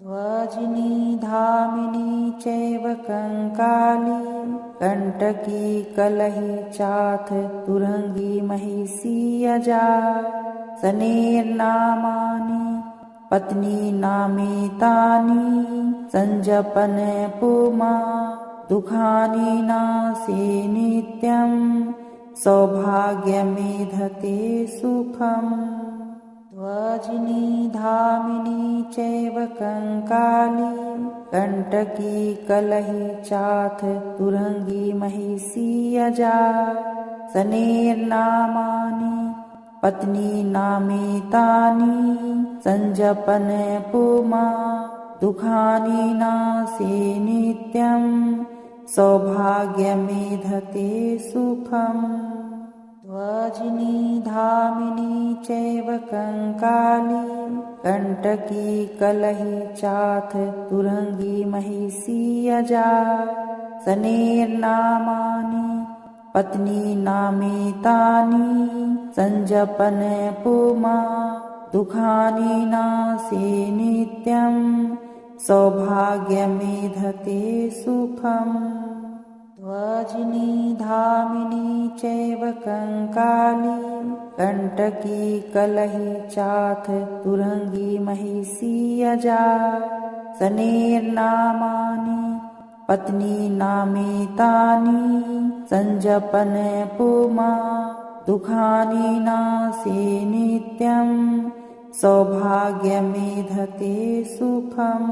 ध्वजिनी धामिनी चैव कंकाली कंटकी कलही चाथ तुरंगी महिषी अजा सनेर्नामानि पत्नी नामेतानि संजपन पुमा दुःखानि नासे नित्यं सौभाग्यमेधते सुखम् ध्वजिनी धामिनी चैव कंकाली कंटकी कलही चाथ तुरंगी महिषी अजा सनेर्नामानि पत्नी नामेतानि संजपन पुमा दुःखानि नासे नित्यं सौभाग्यमेधते सुखम् ध्वजिनी धामिनी चैव कंकाली कंटकी कलही चाथ तुरंगी महिषी अजा सनेर्नामानि पत्नी नामेतानि संजपन पुमा दुःखानि नासे नित्यं सौभाग्यमेधते सुखम् ध्वजिनी धामिनी चैव कंकाली कंटकी कलही चाथ तुरंगी महिषी अजा सनेर्नामानि पत्नी नामेतानि संजपन पुमा दुःखानि नासे नित्यं सौभाग्यमेधते सुखम्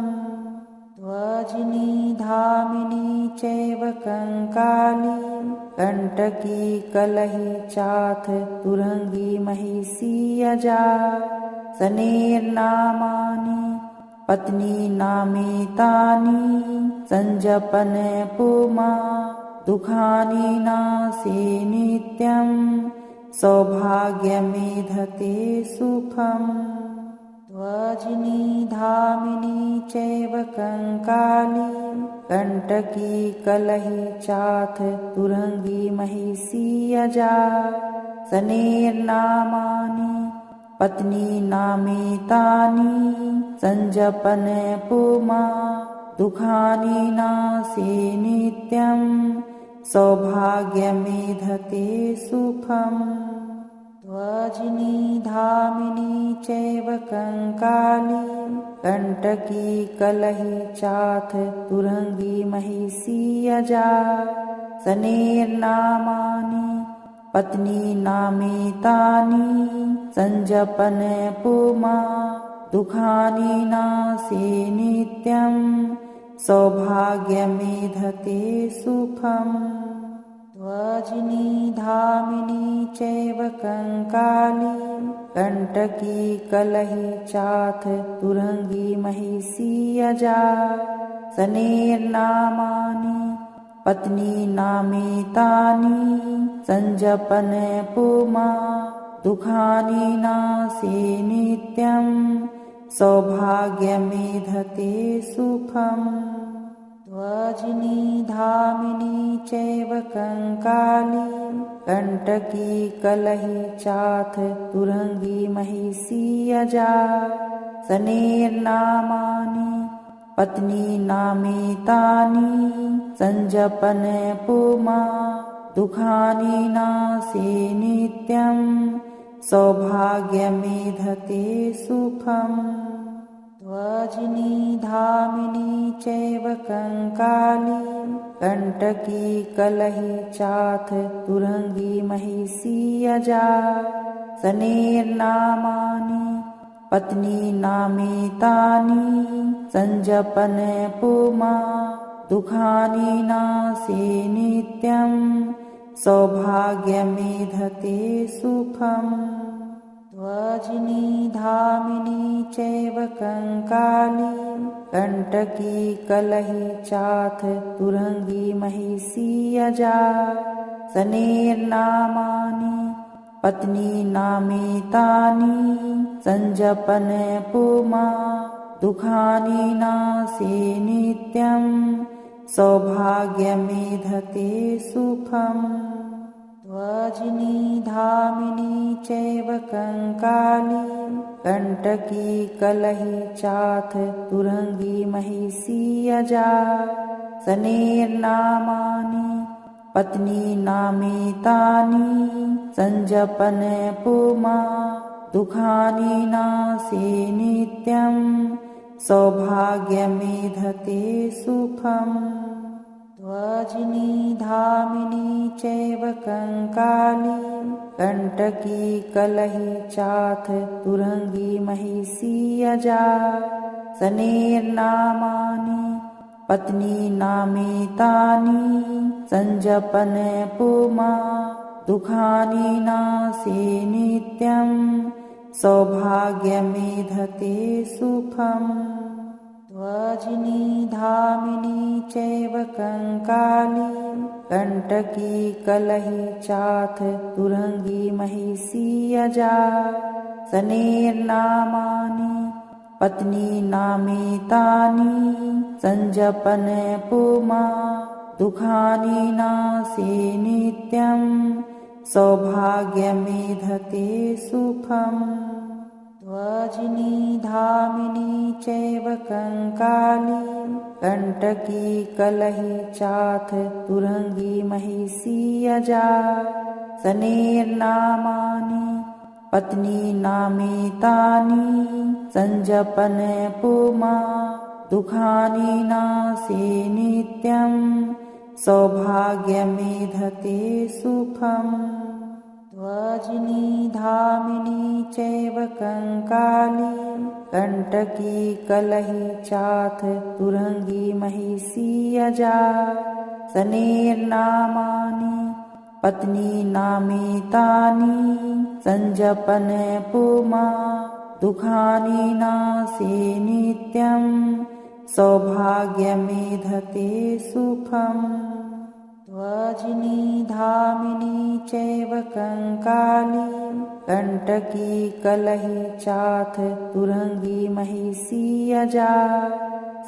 ध्वजिनी धामिनी चैव कंकाली कंटकी कलही चाथ तुरंगी महिषी अजा सनेर्नामानि पत्नी नामेतानि संजपन पुमा दुःखानि नासे नित्यं सौभाग्यमेधते सुखम् ध्वजिनी धामिनी चैव कंकाली कंटकी कलही चाथ तुरंगी महिषी अजा सनेर्नामानि पत्नी नामेतानि संजपन पुमा दुःखानि नासे नित्यं सौभाग्यमेधते सुखम् ध्वजिनी धामिनी चैव कंकाली कंटकी कलही चाथ तुरंगी महिषी अजा सनेर्नामानि पत्नी नामेतानि संजपन पुमा दुःखानि नासे नित्यं सौभाग्यमेधते सुखम् ध्वजिनी धामिनी चैव कंकाली कंटकी कलही चाथ तुरंगी महिषी अजा सनेर्नामानि पत्नी नामेतानि संजपन पुमा दुःखानि नासे नित्यं सौभाग्यमेधते सुखम् वज्नी धामिनी चैव कंकाली कंटकी कलही चाथ तुरंगी महिषी अजा सनेर्नामानि पत्नी नामितानि संजपन पुमा दुखानि नासे नित्यं सौभाग्यमेधते सुखम् वज्नी धामिनी चैव कंकाली कंटकी कलही चाथ तुरंगी महिषी अजा सनेर्नामानि पत्नी नामितानि संजपन पुमा दुखानि नासे नित्यं सौभाग्यमेधते सुखम् वज्नी धामिनी चैव कंकाली कंटकी कलही चाथ तुरंगी महिषी अजा सनेर्नामानि पत्नी नामितानि संजपन पुमा दुखानि नासे नित्यं सौभाग्यमेधते सुखम् वज्नी धामिनी चैव कंकाली कंटकी कलही चाथ तुरंगी महिषी अजा सनेर्नामानि पत्नी नामितानि संजपन पुमा दुखानि नासे नित्यं सौभाग्यमेधते सुखम् वज्नी धामिनी चैव कंकाली कंटकी कलही चाथ तुरंगी महिषी अजा सनेर्नामानि पत्नी नामितानि संजपन पुमा दुखानि नासे नित्यं सौभाग्यमेधते सुखम् वज्नी धामिनी चैव कंकाली कंटकी कलही चाथ तुरंगी महिषी अजा सनेर्नामानि पत्नी नामितानि संजपन पुमा दुखानि नासे नित्यं सौभाग्यमेधते सुखम् वज्नी धामिनी चैव कंकाली कंटकी कलही चाथ तुरंगी महिषी अजा सनेर्नामानि पत्नी नामितानि संजपन पुमा दुखानि नासे नित्यं सौभाग्यमेधते सुखम् वज्नी धामिनी चैव कंकाली कंटकी कलही चाथ तुरंगी महिषी अजा सनेर्नामानि पत्नी नामितानि संजपन पुमा दुखानि नासे नित्यं सौभाग्यमेधते सुखम् वज्नी धामिनी चैव कंकाली कंटकी कलही चाथ तुरंगी महिषी अजा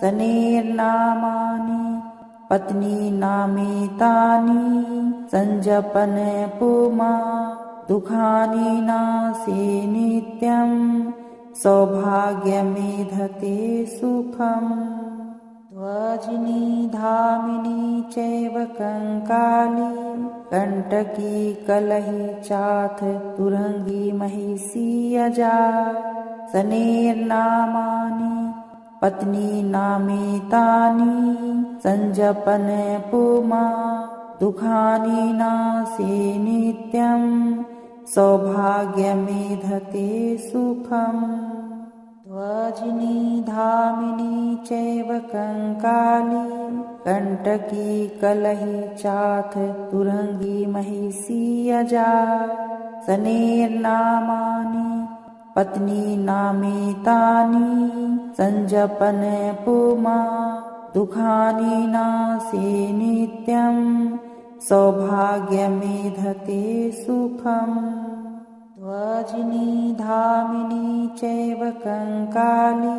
सनेर्नामानि पत्नी नामितानि संजपन पुमा दुखानि नासे नित्यं सौभाग्यमेधते सुखम् वज्नी धामिनी चैव कंकाली कंटकी कलही चाथ तुरंगी महिषी अजा सनेर्नामानि पत्नी नामितानि संजपन पुमा दुखानि नासे नित्यं सौभाग्यमेधते सुखम् वज्नी धामिनी चैव कंकाली कंटकी कलही चाथ तुरंगी महिषी अजा सनेर्नामानि पत्नी नामितानि संजपन पुमा दुखानि नासे नित्यं सौभाग्यमेधते सुखम् वज्नी धामिनी चैव कंकाली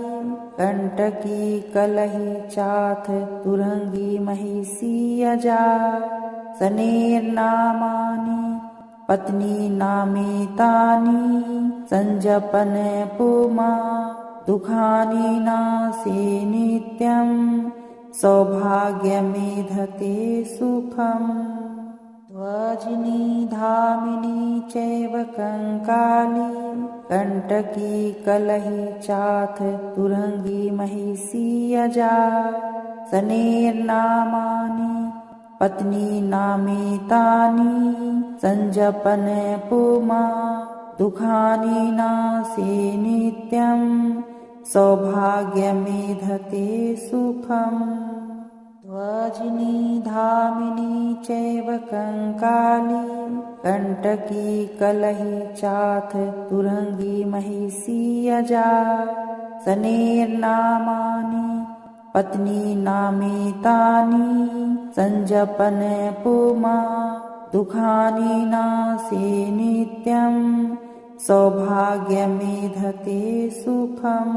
कंटकी कलहि चाथ तुरंगी महिषी अजा। सनेर्नामानि पत्नी नामेतानि संजपन पुमा दुखानि नासे नित्यं सौभाग्यमेधते सुखम्। ध्वजिनी धामिनी चैव कंकाली कंटकी कलहि चाथ तुरंगी महिषी अजा। सनेर्नामानि पत्नी नामेतानि संजपन पुमा दुखानि नासे नित्यं सौभाग्यमेधते सुखम्। ध्वजिनी धामिनी चैव कंकाली कंटकी कलहि चाथ तुरंगी महिषी अजा। सनेर्नामानि पत्नी नामेतानि संजपन पुमा दुखानि नासे नित्यं सौभाग्यमेधते सुखम्।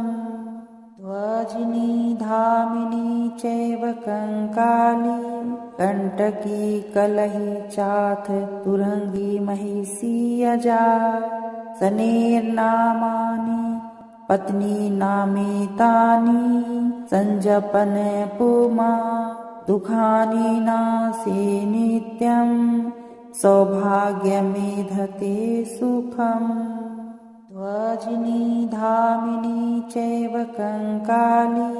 ध्वजिनी धामिनी चैव कंकाली कंटकी कलहि चाथ तुरंगी महिषी अजा। सनेर्नामानि पत्नी नामेतानि संजपन पुमा दुखानि नासे नित्यं सौभाग्यमेधते सुखम्। ध्वजिनी धामिनी चैव कंकाली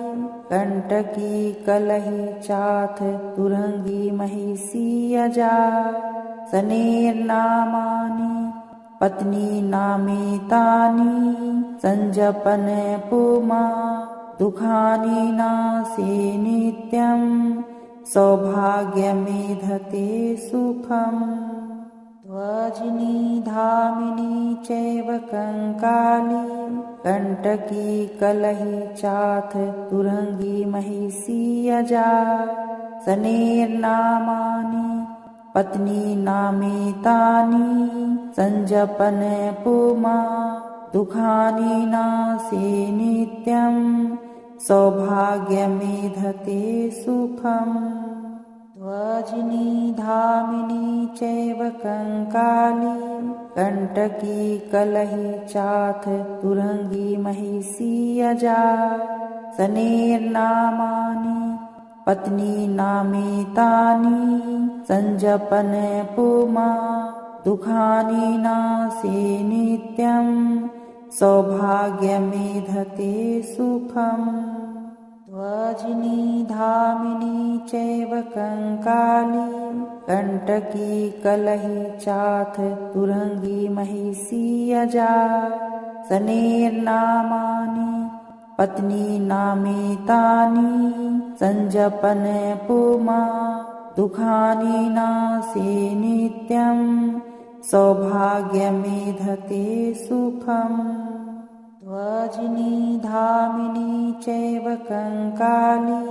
कंटकी कलहि चाथ तुरंगी महिषी अजा। सनेर्नामानि पत्नी नामेतानि संजपन पुमा दुखानि नासे नित्यं सौभाग्यमेधते सुखम्। ध्वजिनी धामिनी चैव कंकाली कंटकी कलहि चाथ तुरंगी महिषी अजा। सनेर्नामानि पत्नी नामेतानि संजपन पुमा दुखानि नासे नित्यं सौभाग्यमेधते सुखम्। ध्वजिनी धामिनी चैव कंकाली कंटकी कलहि चाथ तुरंगी महिषी अजा। सनेर्नामानि पत्नी नामेतानि संजपन पुमा दुखानि नासे नित्यं सौभाग्यमेधते सुखम्। ध्वजिनी धामिनी चैव कंकाली कंटकी कलहि चाथ तुरंगी महिषी अजा। सनेर्नामानि पत्नी नामेतानि संजपन पुमा दुखानि नासे नित्यं सौभाग्यमेधते सुखम्। ध्वजिनी धामिनी चैव कंकाली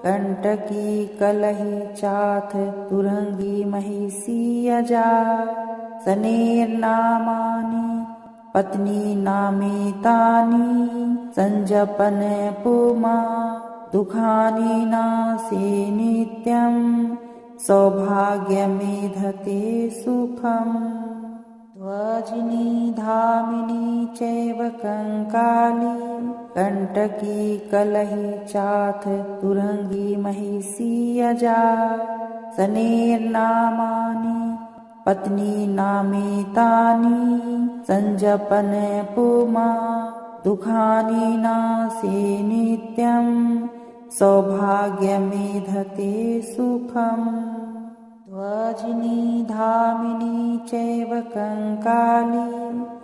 कंटकी कलहि चाथ तुरंगी महिषी अजा। सनेर्नामानि पत्नी नामेतानि संजपन पुमा दुखानि नासे नित्यं सौभाग्यमेधते सुखम्। ध्वजिनी धामिनी चैव कंकाली कंटकी कलहि चाथ तुरंगी महिषी अजा। सनेर्नामानि पत्नी नामेतानि संजपन पुमा दुखानि नासे नित्यं सौभाग्यमेधते सुखम्। ध्वजिनी धामिनी चैव कंकाली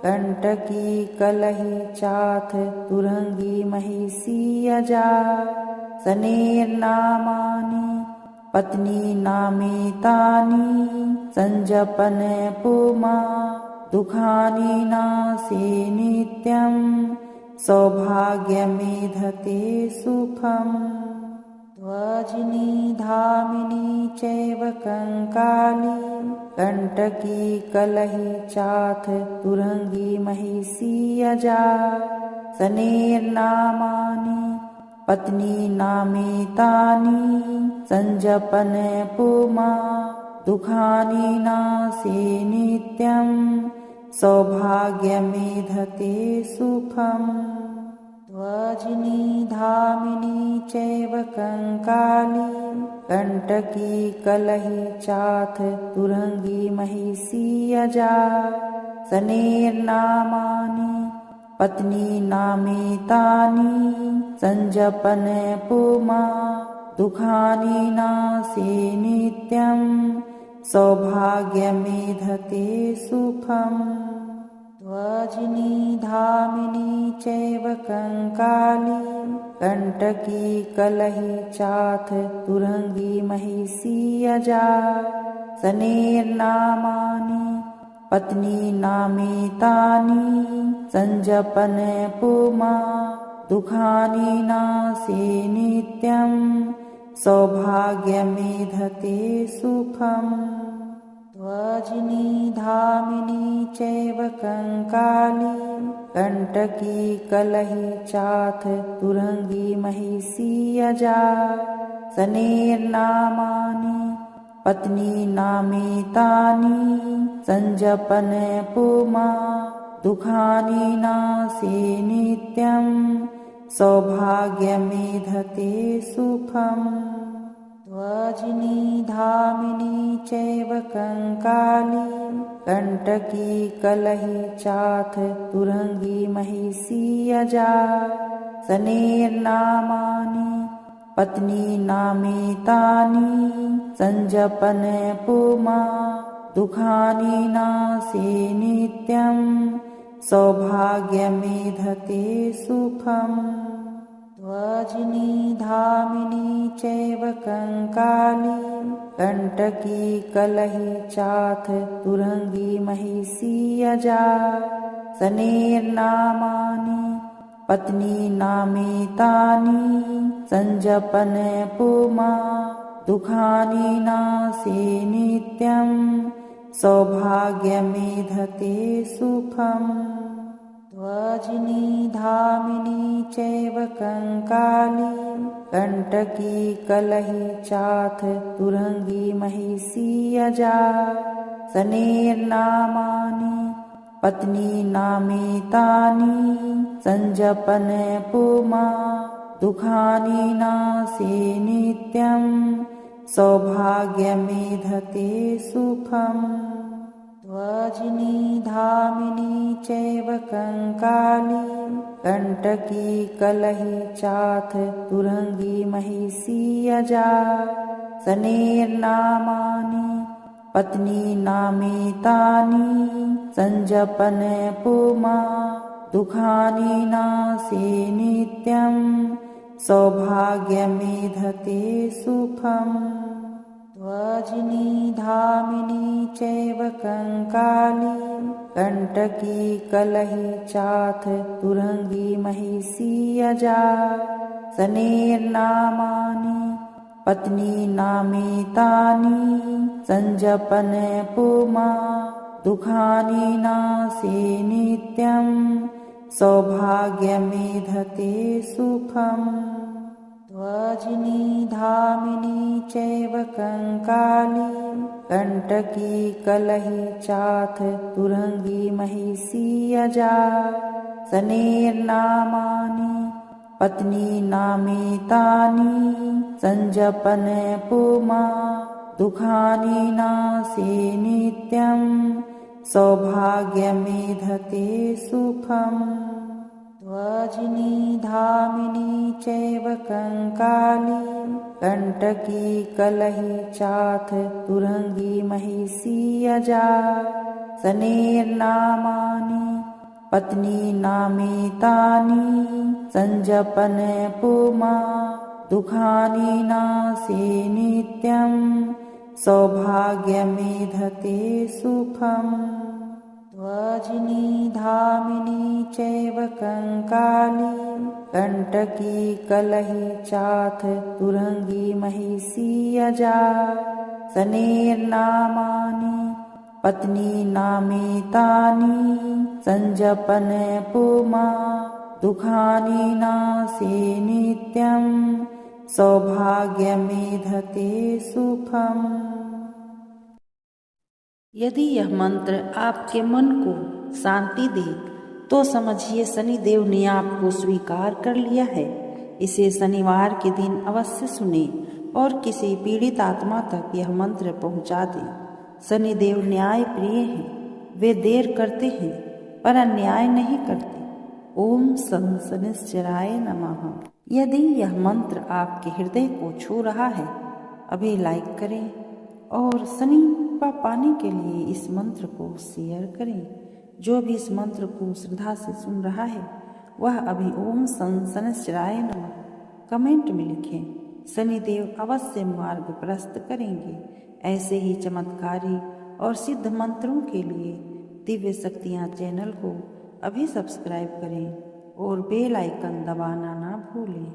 कंटकी कलहि चाथ तुरंगी महिषी अजा। सनेर्नामानि पत्नी नामेतानि संजपन पुमा दुखानि नासे नित्यं सौभाग्यमेधते सुखम्। ध्वजिनी धामिनी चैव कंकाली कंटकी कलहि चाथ तुरंगी महिषी अजा। सनेर्नामानि पत्नी नामेतानि संजपन पुमा दुखानि नासे नित्यं सौभाग्यमेधते सुखम् ध्वजिनी धामिनी चैव कंकाली कंटकी कलही चाथ तुरंगी महिषी अजा सनेर्नामानि पत्नी नामेतानि संजपन पुमा दुखानि नासे नित्यं सौभाग्यमेधते सुखम् ध्वजिनी धामिनी चैव कंकाली कंटकी कलही चाथ तुरंगी महिषी अजा सनेर्नामानि पत्नी नामेतानि संजपन पुमा दुखानि नासे नित्यं सौभाग्यमेधते सुखम् ध्वजिनी धामिनी चैव कंकाली कंटकी कलही चाथ तुरंगी महिषी अजा सनेर्नामानि पत्नी नामेतानि संजपन पुमा दुखानि नासे नित्यं सौभाग्यमेधते सुखम् ध्वजिनी धामिनी चैव कंकाली कंटकी कलही चाथ तुरंगी महिषी अजा सनेर्नामानि पत्नी नामेतानि संजपन पुमा दुखानि नासे नित्यं सौभाग्यमेधते सुखम् ध्वजिनी धामिनी चैव कंकाली कंटकी कलही चाथ तुरंगी महिषी अजा सनेर्नामानि पत्नी नामेतानि संजपन पुमा दुखानि नासे नित्यं सौभाग्यमेधते सुखम् ध्वजिनी धामिनी चैव कंकाली कंटकी कलही चाथ तुरंगी महिषी अजा सनेर्नामानि पत्नी नामेतानि संजपन पुमा दुखानि नासे नित्यं सौभाग्यमेधते सुखम् ध्वजिनी धामिनी चैव कंकाली कंटकी कलही चाथ तुरंगी महिषी अजा सनेर्नामानि पत्नी नामेतानि संजपन पुमा दुखानि नासे नित्यं सौभाग्यमेधते सुखम् ध्वजिनी धामिनी चैव कंकाली कंटकी कलही चाथ तुरंगी महिषी अजा सनेर्नामानि पत्नी नामेतानि संजपन पुमा दुखानि नासे नित्यं सौभाग्यमेधते सुखम् ध्वजिनी धामिनी चैव कंकाली कंटकी कलही चाथ तुरंगी महिषी अजा सनेर्नामानि पत्नी नामेतानि संजपन पुमा दुखानि नासे नित्यं सौभाग्यमेधते सुखम् ध्वजिनी धामिनी चैव कंकाली कंटकी कलही चाथ तुरंगी महिषी अजा सनेर्नामानि पत्नी नामेतानि संजपन पुमा दुखानि नासे नित्यं सौभाग्यमेधते सुखम् ध्वजिनी धामिनी चैव कंकाली कंटकी कलही चाथ तुरंगी महिषी अजा सनेर्नामानि पत्नी नामेतानि संजपन पुमा दुखानि नाशे नित्यं सौभाग्यमेधते सुखम। यदि यह मंत्र आपके मन को शांति दे तो समझिए शनिदेव ने आपको स्वीकार कर लिया है। इसे शनिवार के दिन अवश्य सुने और किसी पीड़ित आत्मा तक यह मंत्र पहुंचा दें। शनिदेव न्याय प्रिय हैं, वे देर करते हैं पर अन्याय नहीं करते। ओम शनिश्चराय नमः। यदि यह मंत्र आपके हृदय को छू रहा है अभी लाइक करें और शनि कृपा पाने के लिए इस मंत्र को शेयर करें। जो भी इस मंत्र को श्रद्धा से सुन रहा है वह अभी ओम शनिश्चराय नमः कमेंट में लिखें। शनिदेव अवश्य मार्ग प्रशस्त करेंगे। ऐसे ही चमत्कारी और सिद्ध मंत्रों के लिए दिव्य शक्तियाँ चैनल को अभी सब्सक्राइब करें और बेल आइकन दबाना ना भूलें।